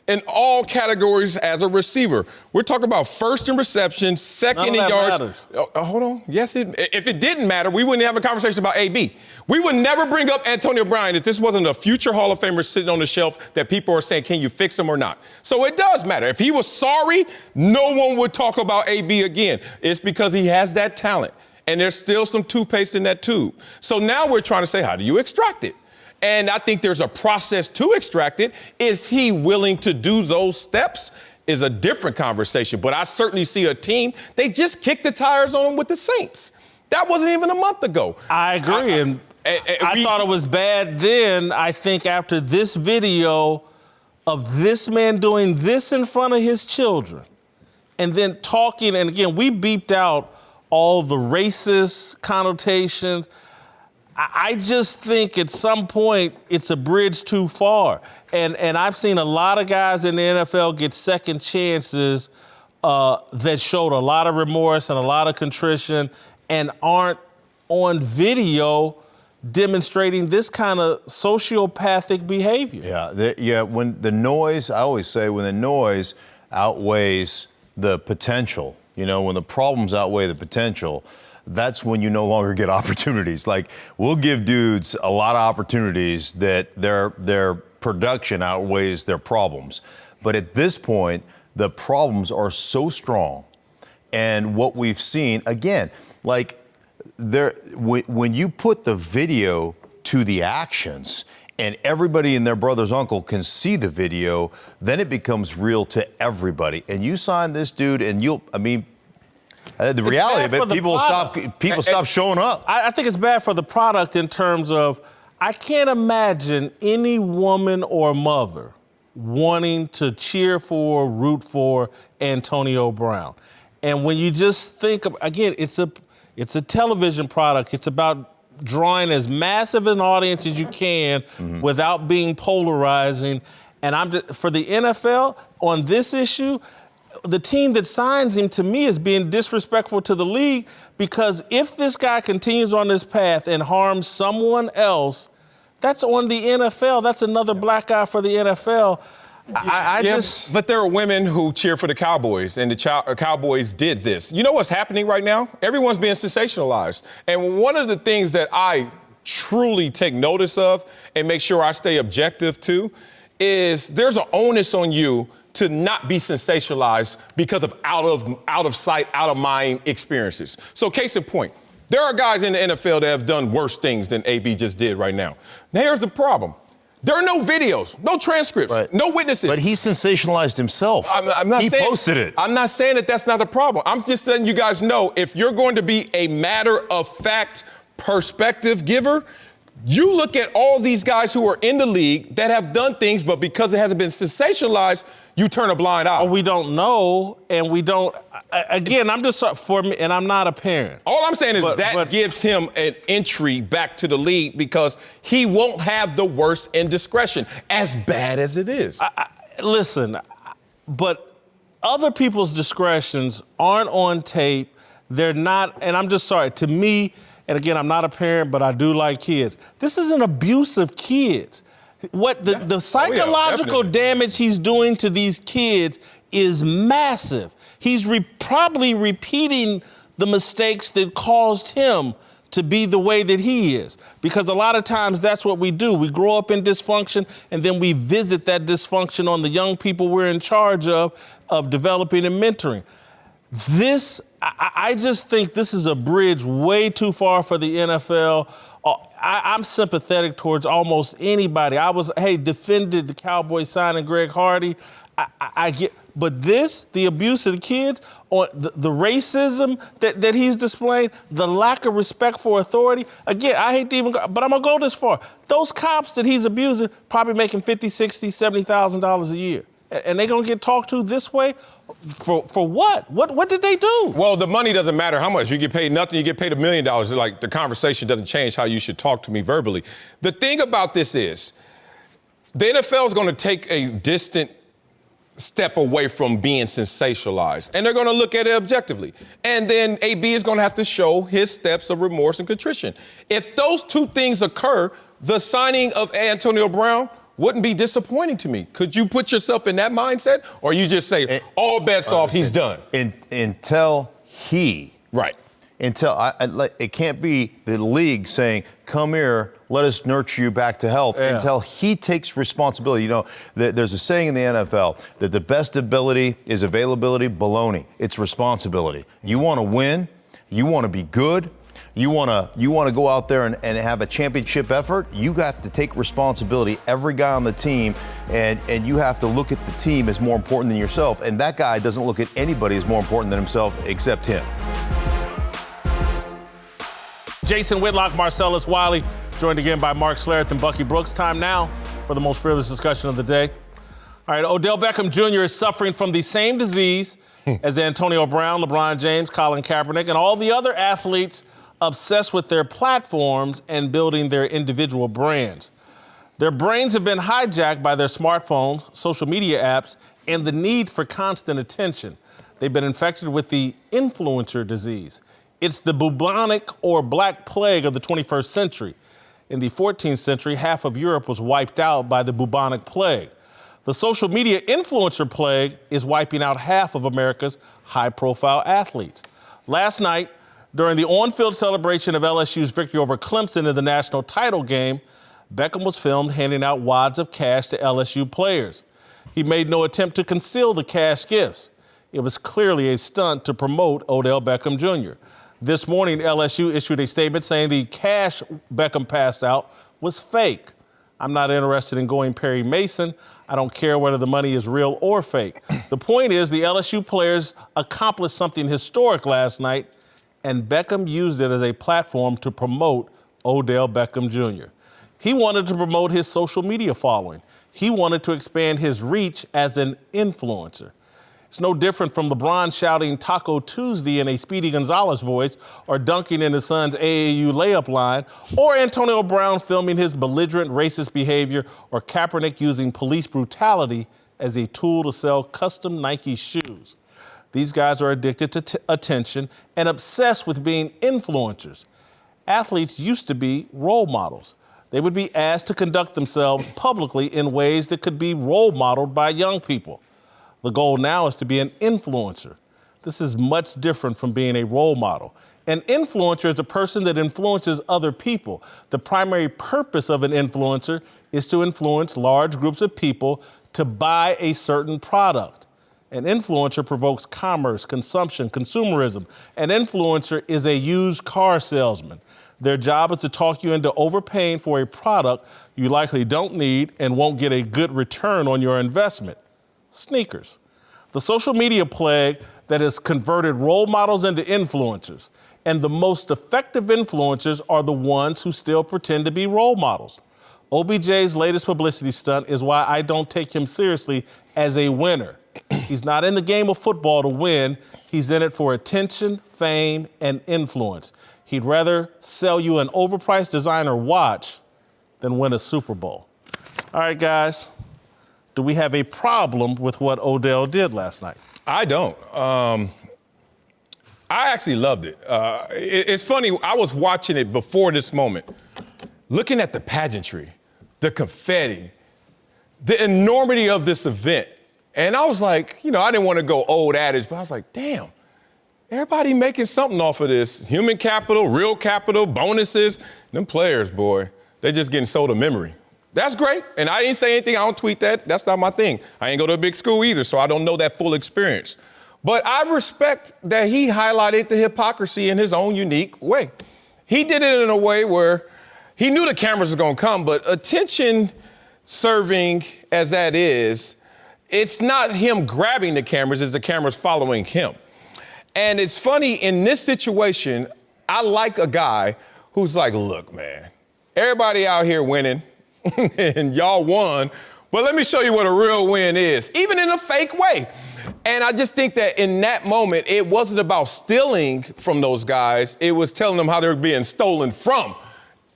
in all categories as a receiver. We're talking about first in reception, second in yards. Matters. Hold on. Yes, if it didn't matter, we wouldn't have a conversation about AB. We would never bring up Antonio Brown if this wasn't a future Hall of Famer sitting on the shelf that people are saying, can you fix him or not? So it does matter. If he was sorry, no one would talk about AB again. It's because he has that talent, and there's still some toothpaste in that tube. So now we're trying to say, how do you extract it? And I think there's a process to extract it. Is he willing to do those steps? Is a different conversation. But I certainly see a team, they just kicked the tires on him with the Saints. That wasn't even a month ago. I agree. I thought it was bad then. I think after this video of this man doing this in front of his children and then talking, and again, we beeped out all the racist connotations. I just think at some point it's a bridge too far. And I've seen a lot of guys in the NFL get second chances that showed a lot of remorse and a lot of contrition and aren't on video demonstrating this kind of sociopathic behavior. Yeah, when the noise, I always say, when the noise outweighs the potential, when the problems outweigh the potential, that's when you no longer get opportunities. Like, we'll give dudes a lot of opportunities that their production outweighs their problems. But at this point, the problems are so strong. And what we've seen, again, like, when you put the video to the actions and everybody and their brother's uncle can see the video, then it becomes real to everybody. And you sign this dude and the reality of it, people stop showing up. I think it's bad for the product in terms of, I can't imagine any woman or mother wanting to cheer for, root for Antonio Brown. And when you just think of, again, it's a television product. It's about drawing as massive an audience as you can without being polarizing. And for the NFL, on this issue, the team that signs him, to me, is being disrespectful to the league, because if this guy continues on this path and harms someone else, that's on the NFL. That's another black eye for the NFL. But there are women who cheer for the Cowboys, and the Cowboys did this. You know what's happening right now? Everyone's being sensationalized. And one of the things that I truly take notice of and make sure I stay objective to is there's an onus on you to not be sensationalized because of out of sight, out of mind experiences. So case in point, there are guys in the NFL that have done worse things than AB just did right now. Now here's the problem. There are no videos, no transcripts, no witnesses. But he sensationalized himself. He posted it. I'm not saying that that's not a problem. I'm just letting you guys know, if you're going to be a matter-of-fact perspective giver, you look at all these guys who are in the league that have done things, but because it hasn't been sensationalized, you turn a blind eye. We don't know, and we don't. Again, I'm just for me, and I'm not a parent. All I'm saying is that gives him an entry back to the league because he won't have the worst indiscretion, as bad as it is. Listen, but other people's discretions aren't on tape. They're not, and I'm just sorry. To me, and again, I'm not a parent, but I do like kids. This is an abuse of kids. What the psychological damage he's doing to these kids is massive. He's probably repeating the mistakes that caused him to be the way that he is. Because a lot of times that's what we do. We grow up in dysfunction, and then we visit that dysfunction on the young people we're in charge of developing and mentoring. I just think this is a bridge way too far for the NFL. I'm sympathetic towards almost anybody. Defended the Cowboys signing Greg Hardy. I get, but the abuse of the kids, or the racism that he's displaying, the lack of respect for authority. Again, I hate to even go, but I'm gonna go this far. Those cops that he's abusing probably making $50,000, $60,000, $70,000 a year, and they're gonna get talked to this way. For what? What did they do? Well, the money doesn't matter how much. You get paid nothing, you get paid $1 million. Like, the conversation doesn't change how you should talk to me verbally. The thing about this is, the NFL is going to take a distant step away from being sensationalized. And they're going to look at it objectively. And then AB is going to have to show his steps of remorse and contrition. If those two things occur, the signing of Antonio Brown wouldn't be disappointing to me. Could you put yourself in that mindset? Or you just say, all bets off, he's done? Until he. Right. It can't be the league saying, come here, let us nurture you back to health, until he takes responsibility. You know, there's a saying in the NFL that the best ability is availability. Baloney. It's responsibility. You want to win. You want to be good. You want to go out there and have a championship effort. You got to take responsibility, every guy on the team, and you have to look at the team as more important than yourself. And that guy doesn't look at anybody as more important than himself except him. Jason Whitlock, Marcellus Wiley, joined again by Mark Schlereth and Bucky Brooks. Time now for the most fearless discussion of the day. All right, Odell Beckham Jr. is suffering from the same disease as Antonio Brown, LeBron James, Colin Kaepernick, and all the other athletes obsessed with their platforms and building their individual brands. Their brains have been hijacked by their smartphones, social media apps, and the need for constant attention. They've been infected with the influencer disease. It's the bubonic or black plague of the 21st century. In the 14th century, half of Europe was wiped out by the bubonic plague. The social media influencer plague is wiping out half of America's high-profile athletes. Last night, during the on-field celebration of LSU's victory over Clemson in the national title game, Beckham was filmed handing out wads of cash to LSU players. He made no attempt to conceal the cash gifts. It was clearly a stunt to promote Odell Beckham Jr. This morning, LSU issued a statement saying the cash Beckham passed out was fake. I'm not interested in going Perry Mason. I don't care whether the money is real or fake. The point is the LSU players accomplished something historic last night, and Beckham used it as a platform to promote Odell Beckham Jr. He wanted to promote his social media following. He wanted to expand his reach as an influencer. It's no different from LeBron shouting Taco Tuesday in a Speedy Gonzalez voice, or dunking in his son's AAU layup line, or Antonio Brown filming his belligerent racist behavior, or Kaepernick using police brutality as a tool to sell custom Nike shoes. These guys are addicted to attention and obsessed with being influencers. Athletes used to be role models. They would be asked to conduct themselves publicly in ways that could be role modeled by young people. The goal now is to be an influencer. This is much different from being a role model. An influencer is a person that influences other people. The primary purpose of an influencer is to influence large groups of people to buy a certain product. An influencer provokes commerce, consumption, consumerism. An influencer is a used car salesman. Their job is to talk you into overpaying for a product you likely don't need and won't get a good return on your investment. Sneakers. The social media plague that has converted role models into influencers. And the most effective influencers are the ones who still pretend to be role models. OBJ's latest publicity stunt is why I don't take him seriously as a winner. He's not in the game of football to win. He's in it for attention, fame, and influence. He'd rather sell you an overpriced designer watch than win a Super Bowl. All right, guys. Do we have a problem with what Odell did last night? I don't. I actually loved it. It's funny, I was watching it before this moment, looking at the pageantry, the confetti, the enormity of this event. And I was like, I didn't want to go old adage, but I was like, damn, everybody making something off of this. Human capital, real capital, bonuses. Them players, boy, they just getting sold a memory. That's great. And I didn't say anything. I don't tweet that. That's not my thing. I ain't go to a big school either, so I don't know that full experience. But I respect that he highlighted the hypocrisy in his own unique way. He did it in a way where he knew the cameras were going to come, but attention serving as that is, it's not him grabbing the cameras, it's the cameras following him. And it's funny, in this situation, I like a guy who's like, look, man, everybody out here winning, and y'all won, but let me show you what a real win is, even in a fake way. And I just think that in that moment, it wasn't about stealing from those guys. It was telling them how they were being stolen from.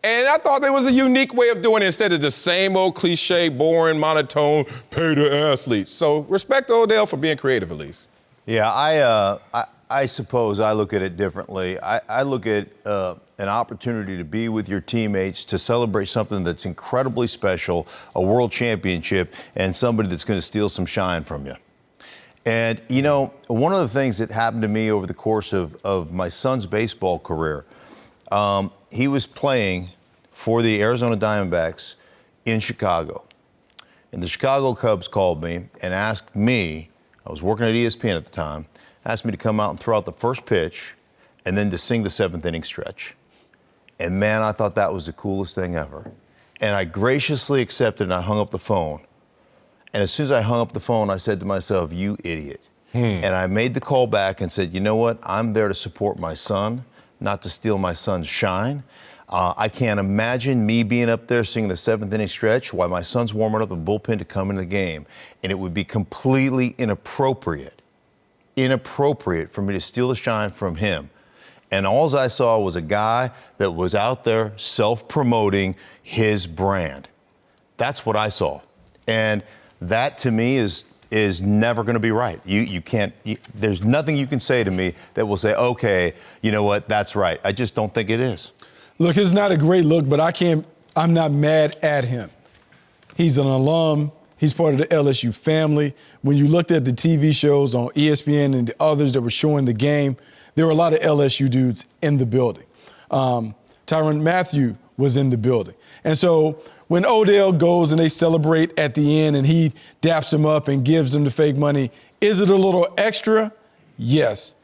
And I thought there was a unique way of doing it instead of the same old cliche, boring, monotone, pay the athletes. So respect to Odell for being creative, at least. Yeah, I suppose I look at it differently. I look at an opportunity to be with your teammates, to celebrate something that's incredibly special, a world championship, and somebody that's going to steal some shine from you. And, you know, one of the things that happened to me over the course of my son's baseball career, he was playing for the Arizona Diamondbacks in Chicago. And the Chicago Cubs called me and asked me, I was working at ESPN at the time, asked me to come out and throw out the first pitch and then to sing the seventh inning stretch. And man, I thought that was the coolest thing ever. And I graciously accepted and I hung up the phone. And as soon as I hung up the phone, I said to myself, you idiot. And I made the call back and said, you know what? I'm there to support my son, not to steal my son's shine. I can't imagine me being up there singing the seventh inning stretch while my son's warming up the bullpen to come into the game. And it would be completely inappropriate for me to steal the shine from him. And all I saw was a guy that was out there self-promoting his brand. That's what I saw. And that, to me, is never going to be right. You can't, there's nothing you can say to me that will say, okay, you know what, that's right. I just don't think it is. Look, it's not a great look, but I'm not mad at him. He's an alum. He's part of the LSU family. When you looked at the TV shows on ESPN and the others that were showing the game, there were a lot of LSU dudes in the building. Tyrann Mathieu was in the building. And so when Odell goes and they celebrate at the end and he daps them up and gives them the fake money, is it a little extra? Yes.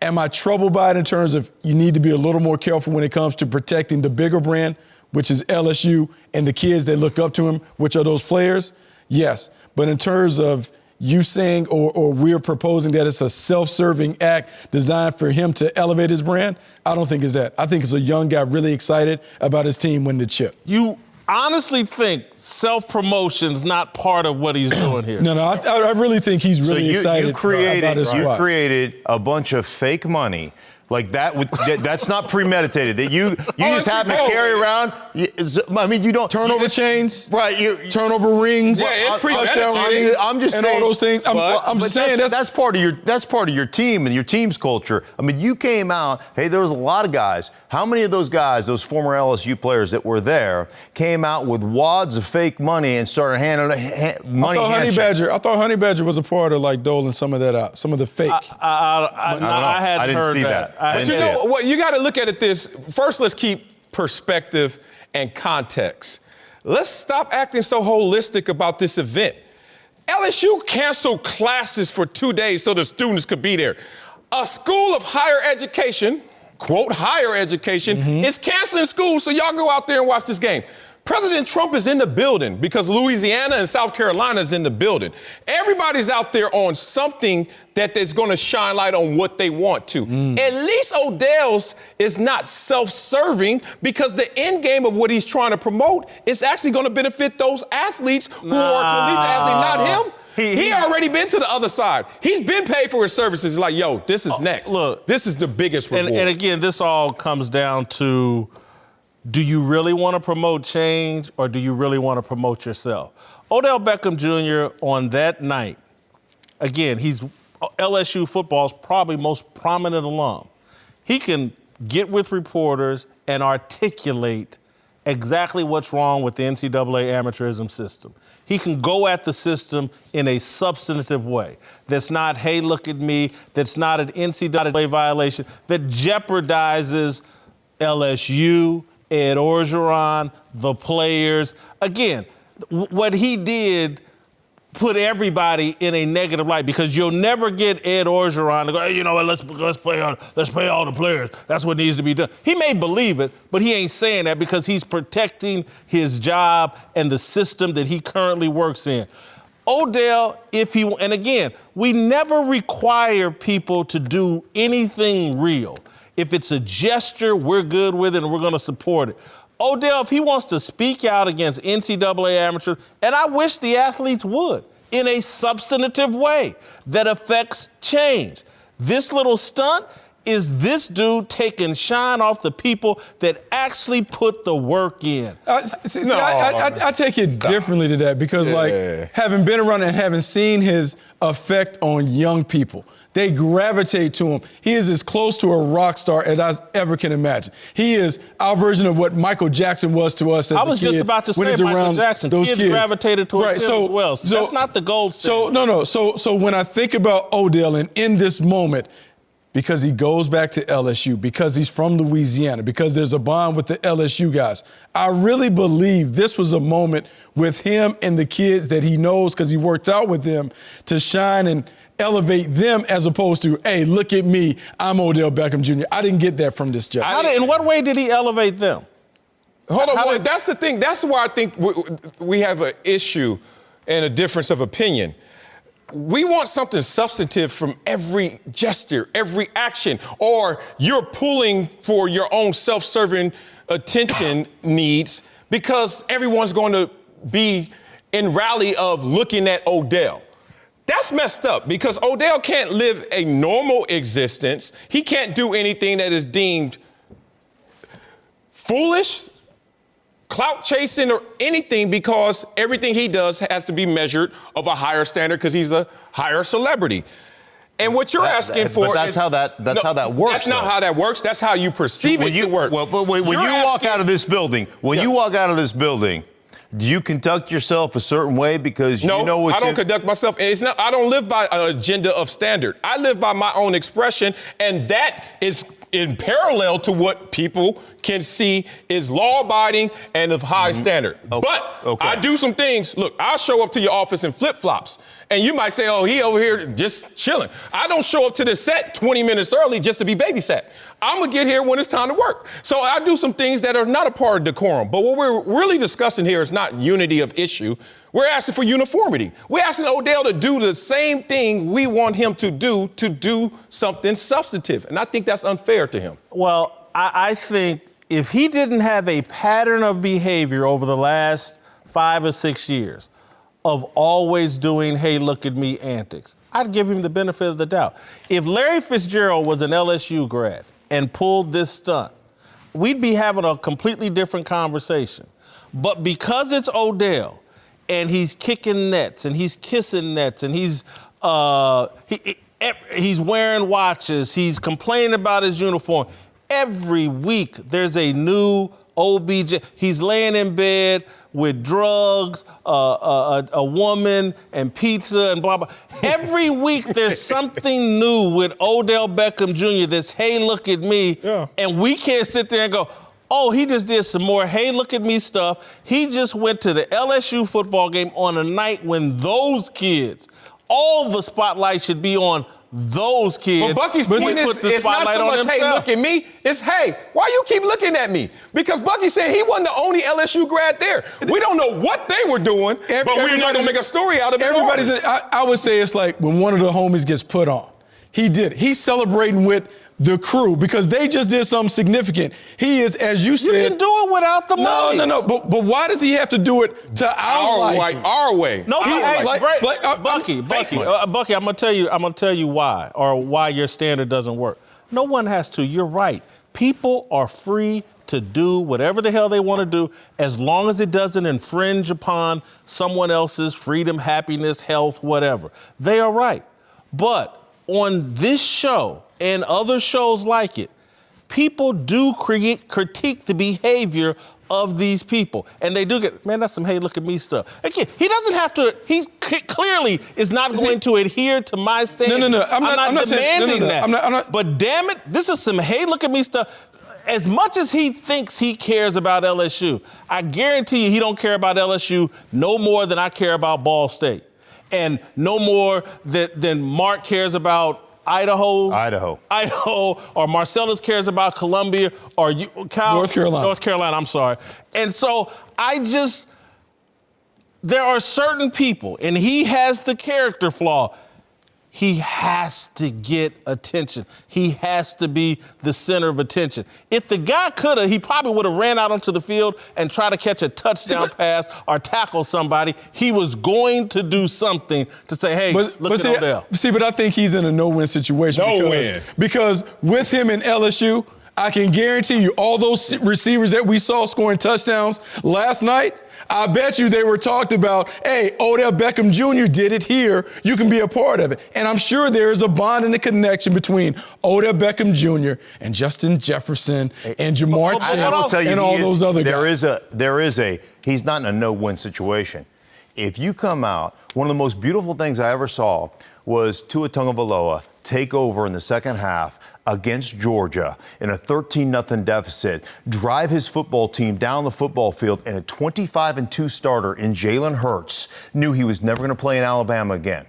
Am I troubled by it in terms of you need to be a little more careful when it comes to protecting the bigger brand, which is LSU, and the kids that look up to him, which are those players? Yes. But in terms of you saying or we're proposing that it's a self-serving act designed for him to elevate his brand, I don't think it's that. I think it's a young guy really excited about his team winning the chip. You honestly think self-promotion's not part of what he's doing here? No, I really think he's really excited about his squad. You created a bunch of fake money. Like that's not premeditated. That you just happen to carry around. I mean, you don't turnover chains, right? Turnover rings. Yeah, it's premeditated. I'm just and saying all those things. I'm just saying that's part of your team and your team's culture. I mean, you came out. Hey, there was a lot of guys. How many of those guys, those former LSU players that were there, came out with wads of fake money and started handing money? I thought Honey Badger was a part of like doling some of that out, some of the fake. I didn't see that. But you know what? You got to look at it this. First, let's keep perspective and context. Let's stop acting so holistic about this event. LSU canceled classes for 2 days so the students could be there. A school of higher education, quote, higher education, is canceling school so y'all go out there and watch this game. President Trump is in the building because Louisiana and South Carolina is in the building. Everybody's out there on something that is going to shine light on what they want to. At least Odell's is not self-serving because the end game of what he's trying to promote is actually going to benefit those athletes who are collegiate athletes, not him. He already been to the other side. He's been paid for his services. He's like, yo, this is next. Look, this is the biggest reward. And again, this all comes down to, do you really want to promote change or do you really want to promote yourself? Odell Beckham Jr. on that night, again, he's LSU football's probably most prominent alum. He can get with reporters and articulate exactly what's wrong with the NCAA amateurism system. He can go at the system in a substantive way. That's not, hey, look at me. That's not an NCAA violation that jeopardizes LSU, Ed Orgeron, the players. Again, what he did put everybody in a negative light because you'll never get Ed Orgeron to go, hey, you know what, let's pay all the players. That's what needs to be done. He may believe it, but he ain't saying that because he's protecting his job and the system that he currently works in. Odell, and again, we never require people to do anything real. If it's a gesture, we're good with it and we're going to support it. Odell, if he wants to speak out against NCAA amateurs, and I wish the athletes would. in a substantive way that affects change. This little stunt is this dude taking shine off the people that actually put the work in. I take it differently to that because, having been around and having seen his effect on young people, they gravitate to him. He is as close to a rock star as I ever can imagine. He is our version of what Michael Jackson was to us as a kid. I was just about to say Michael Jackson. Kids gravitated towards him as well. So that's not the gold standard. So when I think about Odell and in this moment, because he goes back to LSU, because he's from Louisiana, because there's a bond with the LSU guys, I really believe this was a moment with him and the kids that he knows because he worked out with them to shine and elevate them as opposed to, hey, look at me, I'm Odell Beckham Jr. I didn't get that from this job. In what way did he elevate them? Hold on, that's the thing. That's why I think we have an issue and a difference of opinion. We want something substantive from every gesture, every action, or you're pulling for your own self-serving attention needs because everyone's going to be in rally of looking at Odell. That's messed up because Odell can't live a normal existence. He can't do anything that is deemed foolish, clout chasing, or anything because everything he does has to be measured of a higher standard because he's a higher celebrity. And what you're asking for, but that's how that works. That's not how that works. That's how you perceive it to work. Well, but when you walk out of this building, do you conduct yourself a certain way because you know what's I don't conduct myself. I don't live by an agenda of standard. I live by my own expression, and that is in parallel to what people can see is law-abiding and of high standard. But I do some things. Look, I'll show up to your office in flip-flops, and you might say, oh, he over here just chilling. I don't show up to the set 20 minutes early just to be babysat. I'm going to get here when it's time to work. So I do some things that are not a part of decorum. But what we're really discussing here is not unity of issue. We're asking for uniformity. We're asking Odell to do the same thing we want him to do something substantive. And I think that's unfair to him. Well, I think if he didn't have a pattern of behavior over the last 5 or 6 years of always doing, hey, look at me antics, I'd give him the benefit of the doubt. If Larry Fitzgerald was an LSU grad and pulled this stunt, we'd be having a completely different conversation. But because it's Odell, and he's kicking nets, and he's kissing nets, and he's wearing watches, he's complaining about his uniform. Every week there's a new OBJ. He's laying in bed with drugs, a woman, and pizza, and blah, blah. Every week there's something new with Odell Beckham Jr. that's, hey, look at me. Yeah. And we can't sit there and go, oh, he just did some more, hey, look at me stuff. He just went to the LSU football game on a night when those kids, all the spotlight should be on those kids. But Bucky's point is, it's not so much, hey, look at me. It's, hey, why you keep looking at me? Because Bucky said he wasn't the only LSU grad there. We don't know what they were doing, but we're not going to make a story out of it. I would say it's like when one of the homies gets put on. He did. He's celebrating with the crew because they just did something significant. He is, as you said. You can do it without the money. No. But why does he have to do it to our way? No, Bucky, I'm gonna tell you why, or why your standard doesn't work. No one has to. You're right. People are free to do whatever the hell they want to do as long as it doesn't infringe upon someone else's freedom, happiness, health, whatever. They are right. But on this show and other shows like it, people do critique the behavior of these people. And they do get, man, that's some hey, look at me stuff. Again, he doesn't have to, he clearly is not going to adhere to my standard. No. I'm not demanding that. But damn it, this is some hey, look at me stuff. As much as he thinks he cares about LSU, I guarantee you he don't care about LSU no more than I care about Ball State. And no more than Mark cares about Idaho, or Marcellus cares about Columbia, or North Carolina, I'm sorry. And so there are certain people, and he has the character flaw. he has to get attention. He has to be the center of attention. If the guy could have, he probably would have ran out onto the field and tried to catch a touchdown pass or tackle somebody. He was going to do something to say, hey, look at Odell. But I think he's in a no-win situation. Because with him in LSU, I can guarantee you all those receivers that we saw scoring touchdowns last night, I bet you they were talked about, hey, Odell Beckham Jr. did it here. You can be a part of it. And I'm sure there is a bond and a connection between Odell Beckham Jr. and Justin Jefferson and Jamar Chase and all those other guys. He's not in a no-win situation. If you come out, one of the most beautiful things I ever saw was Tua Tagovailoa take over in the second half against Georgia in a 13-0 deficit, drive his football team down the football field, and a 25-2 starter in Jalen Hurts knew he was never going to play in Alabama again.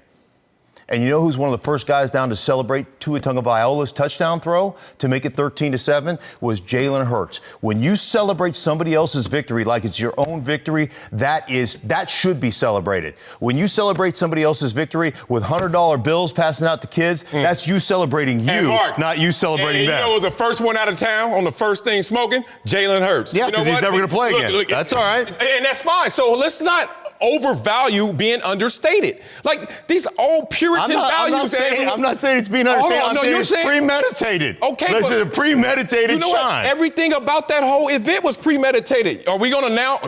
And you know who's one of the first guys down to celebrate Tua Tagovailoa's touchdown throw to make it 13-7 was Jalen Hurts. When you celebrate somebody else's victory like it's your own victory, that should be celebrated. When you celebrate somebody else's victory with $100 bills passing out to kids, that's you celebrating you, Mark, not you celebrating them. You know who was the first one out of town on the first thing smoking? Jalen Hurts. Yeah, because he's never going to play again. That's all right. And that's fine. So let's not overvalue being understated. Like these old Puritan values. I'm not saying it's being understated. I'm saying it's premeditated. Okay, this is a premeditated shine. Everything about that whole event was premeditated. Are we going to now?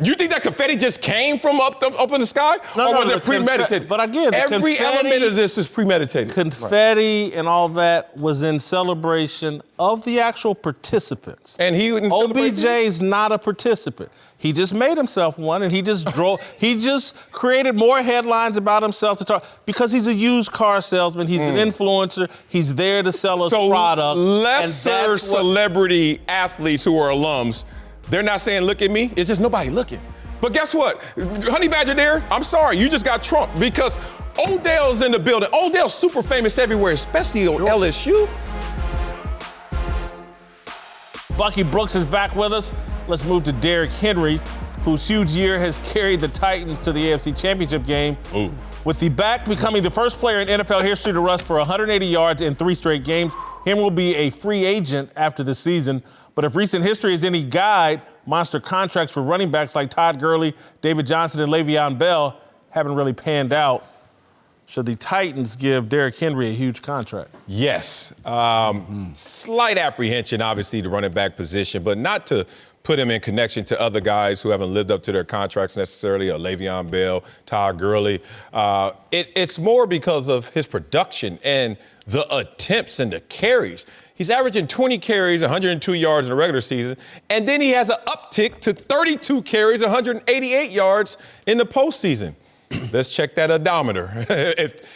You think that confetti just came from up in the sky, or was it premeditated? But again, every element of this is premeditated. Confetti and all that was in celebration of the actual participants. And OBJ's not a participant. He just made himself one, and he just created more headlines about himself to talk because he's a used car salesman. He's an influencer. He's there to sell his product. Lesser celebrity athletes who are alums, they're not saying, "Look at me." It's just nobody looking. But guess what, Honey Badger, there. I'm sorry, you just got trumped because Odell's in the building. Odell's super famous everywhere, especially on LSU. Bucky Brooks is back with us. Let's move to Derrick Henry, whose huge year has carried the Titans to the AFC Championship game. Ooh. With the back becoming the first player in NFL history to rush for 180 yards in 3 straight games, Henry will be a free agent after the season. But if recent history is any guide, monster contracts for running backs like Todd Gurley, David Johnson, and Le'Veon Bell haven't really panned out. Should the Titans give Derrick Henry a huge contract? Yes. Slight apprehension, obviously, the running back position, but not to put him in connection to other guys who haven't lived up to their contracts necessarily, or Le'Veon Bell, Todd Gurley. It's more because of his production and the attempts and the carries. He's averaging 20 carries, 102 yards in the regular season, and then he has an uptick to 32 carries, 188 yards in the postseason. Let's check that odometer.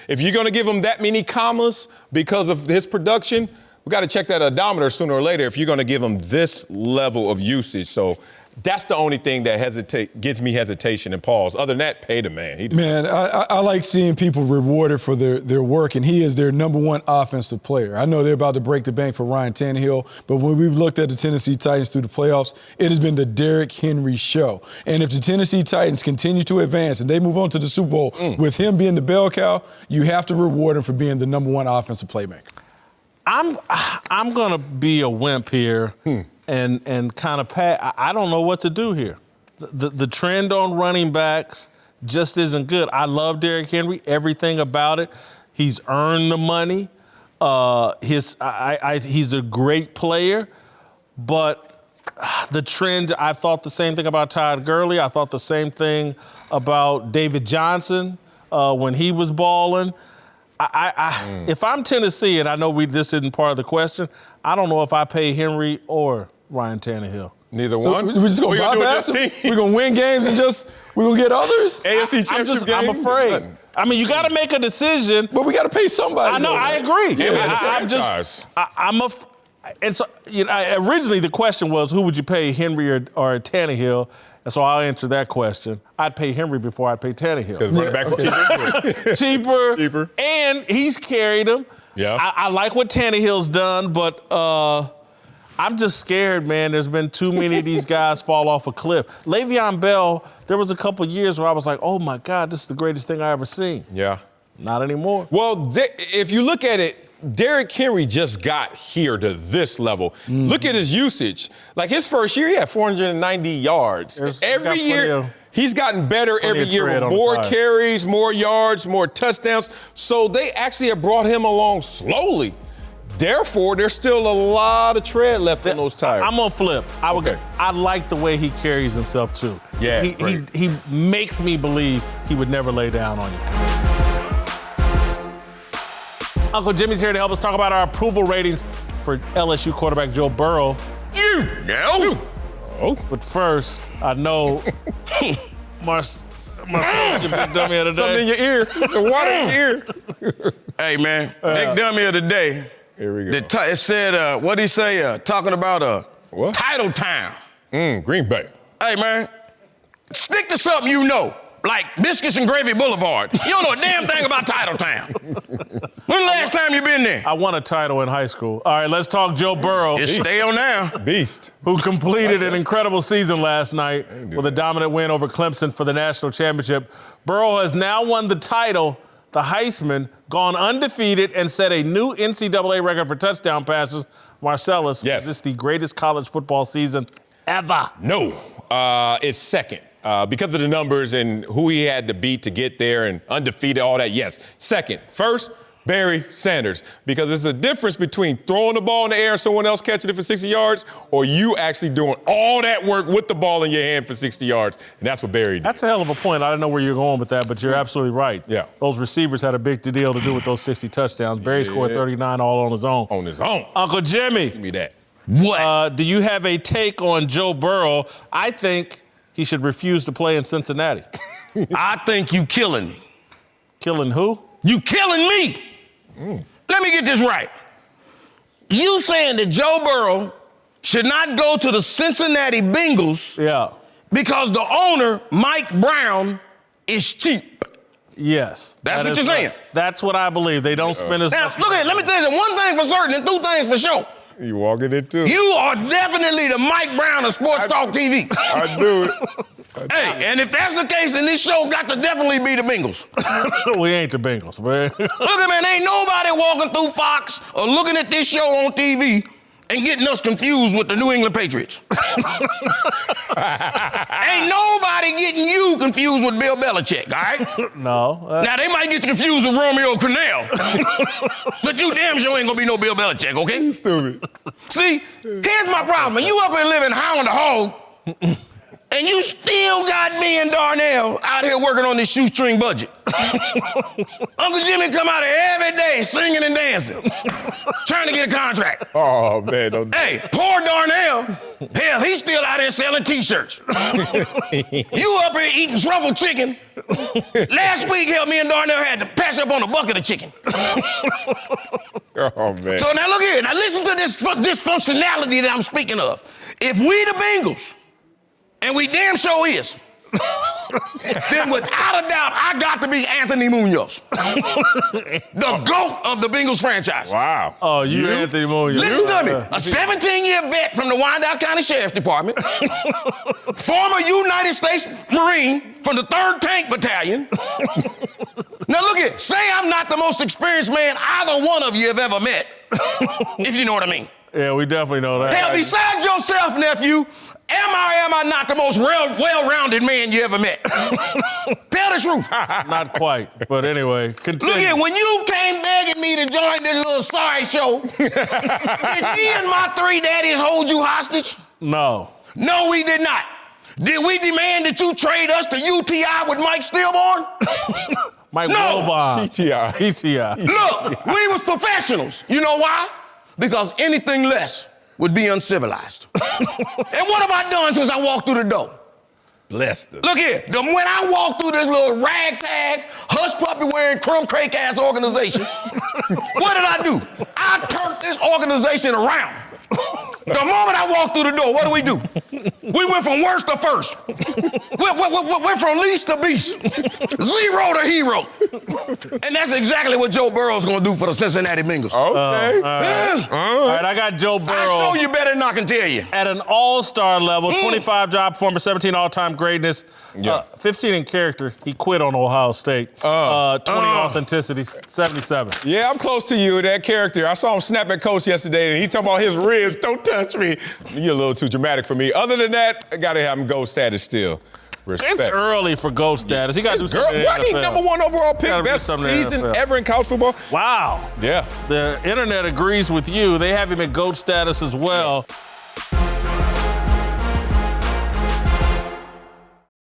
If you're going to give him that many commas because of his production, we got to check that odometer sooner or later if you're going to give him this level of usage. So that's the only thing that gives me hesitation and pause. Other than that, pay the man. Man, I like seeing people rewarded for their work, and he is their number one offensive player. I know they're about to break the bank for Ryan Tannehill, but when we've looked at the Tennessee Titans through the playoffs, it has been the Derrick Henry show. And if the Tennessee Titans continue to advance and they move on to the Super Bowl with him being the bell cow, you have to reward him for being the number one offensive playmaker. I'm going to be a wimp here and kind of I don't know what to do here. The trend on running backs just isn't good. I love Derrick Henry, everything about it. He's earned the money. He's a great player, but the trend, I thought the same thing about Todd Gurley. I thought the same thing about David Johnson when he was balling. If I'm Tennessee, and I know this isn't part of the question, I don't know if I pay Henry or Ryan Tannehill. Neither one? We're just going to bypass him? We're going to win games and we're going to get others? AFC Championship game? I'm afraid. I mean, you got to make a decision. But we got to pay somebody. I know, I agree. Yeah, and so, originally the question was, who would you pay, Henry or Tannehill? And so I'll answer that question. I'd pay Henry before I'd pay Tannehill. Because running backs are cheaper. And he's carried him. Yeah. I like what Tannehill's done, but I'm just scared, man. There's been too many of these guys fall off a cliff. Le'Veon Bell, there was a couple years where I was like, oh, my God, this is the greatest thing I ever seen. Yeah. Not anymore. Well, if you look at it, Derrick Henry just got here to this level. Look at his usage. Like his first year, he had 490 yards. Every year, he's gotten better every year with more carries, more yards, more touchdowns. So they actually have brought him along slowly. Therefore, there's still a lot of tread left on those tires. I'm gonna flip. I like the way he carries himself too. Yeah, he makes me believe he would never lay down on you. Uncle Jimmy's here to help us talk about our approval ratings for LSU quarterback Joe Burrow. You know. But first, I know Marcellus, your big dummy of the day. Something in your ear. Some water in your ear. Hey, man, big dummy of the day. Here we go. It said, what'd he say? Talking about Title Town. Green Bay. Hey, man, stick to something you know, like Biscuits and Gravy Boulevard. You don't know a damn thing about Title Town. When the last time you been there? I won a title in high school. All right, let's talk Joe Burrow. It's stale now. Beast. Who completed an incredible season last night with a dominant win over Clemson for the national championship. Burrow has now won the title, the Heisman, gone undefeated, and set a new NCAA record for touchdown passes. Marcellus, yes. Is this the greatest college football season ever? No, it's second. Because of the numbers and who he had to beat to get there and undefeated, all that, yes. Second. First, Barry Sanders. Because there's a difference between throwing the ball in the air and someone else catching it for 60 yards or you actually doing all that work with the ball in your hand for 60 yards. And that's what Barry did. That's a hell of a point. I didn't know where you're going with that, but you're absolutely right. Yeah. Those receivers had a big deal to do with those 60 touchdowns. Barry scored 39 all on his own. On his own. Uncle Jimmy. Give me that. What? Do you have a take on Joe Burrow? I think he should refuse to play in Cincinnati. I think you killing me. Killing who? You killing me. Let me get this right. You saying that Joe Burrow should not go to the Cincinnati Bengals because the owner, Mike Brown, is cheap. Yes. That's what you're saying. That's what I believe. They don't spend as much. Now, look at it. Let me tell you one thing for certain and two things for sure. You walking it too. You are definitely the Mike Brown of Sports Talk TV. I do it. Hey, and if that's the case, then this show got to definitely be the Bengals. We ain't the Bengals, man. Look at man, ain't nobody walking through Fox or looking at this show on TV and getting us confused with the New England Patriots. Ain't nobody getting you confused with Bill Belichick, all right? No. Now, they might get you confused with Romeo Crennel. But you damn sure ain't gonna be no Bill Belichick, okay? Stupid. See, here's my problem. You up here living high on the hog, and you still got me and Darnell out here working on this shoestring budget. Uncle Jimmy come out here every day singing and dancing, trying to get a contract. Oh, man. Don't Hey, poor Darnell, hell, he's still out here selling T-shirts. You up here eating truffle chicken. Last week, hell, me and Darnell had to pass up on a bucket of chicken. Oh, man. So now look here. Now listen to this dysfunctionality that I'm speaking of. If we the Bengals, and we damn sure is, then without a doubt, I got to be Anthony Munoz, the GOAT of the Bengals franchise. Wow. Oh, you Anthony Munoz. Listen to me. A 17-year vet from the Wyandotte County Sheriff's Department, former United States Marine from the 3rd Tank Battalion. Now look here. Say I'm not the most experienced man either one of you have ever met, if you know what I mean. Yeah, we definitely know that. Hell, besides yourself, nephew, am I not the most well-rounded man you ever met? Tell the truth. Not quite, but anyway, continue. Look here, when you came begging me to join this little sorry show, did me and my 3 daddies hold you hostage? No. No, we did not. Did we demand that you trade us to UTI with Mike Stillborn? Mike No. Wilbon. PTI. Look, we was professionals. You know why? Because anything less would be uncivilized. And what have I done since I walked through the door? Blessed us. Look here, when I walked through this little ragtag, hush puppy wearing crumb cake ass organization, what did I do? I turned this organization around. The moment I walked through the door, what do? We went from worst to first. Went from least to beast. Zero to hero. And that's exactly what Joe Burrow's going to do for the Cincinnati Bengals. Okay. All right, I got Joe Burrow. I know you better than I can tell you. At an all-star level, 25 job performer, 17 all-time greatness, 15 in character. He quit on Ohio State. 20 authenticity, 77. Yeah, I'm close to you, that character. I saw him snap at Coach yesterday, and he talking about his ribs. Don't touch me. You're a little too dramatic for me. Other than that, I got to have him GOAT status still. Respect. It's early for GOAT status. He got to do something in the What? He NFL. #1 overall pick, best season ever in college football? Wow. Yeah. The internet agrees with you. They have him at GOAT status as well.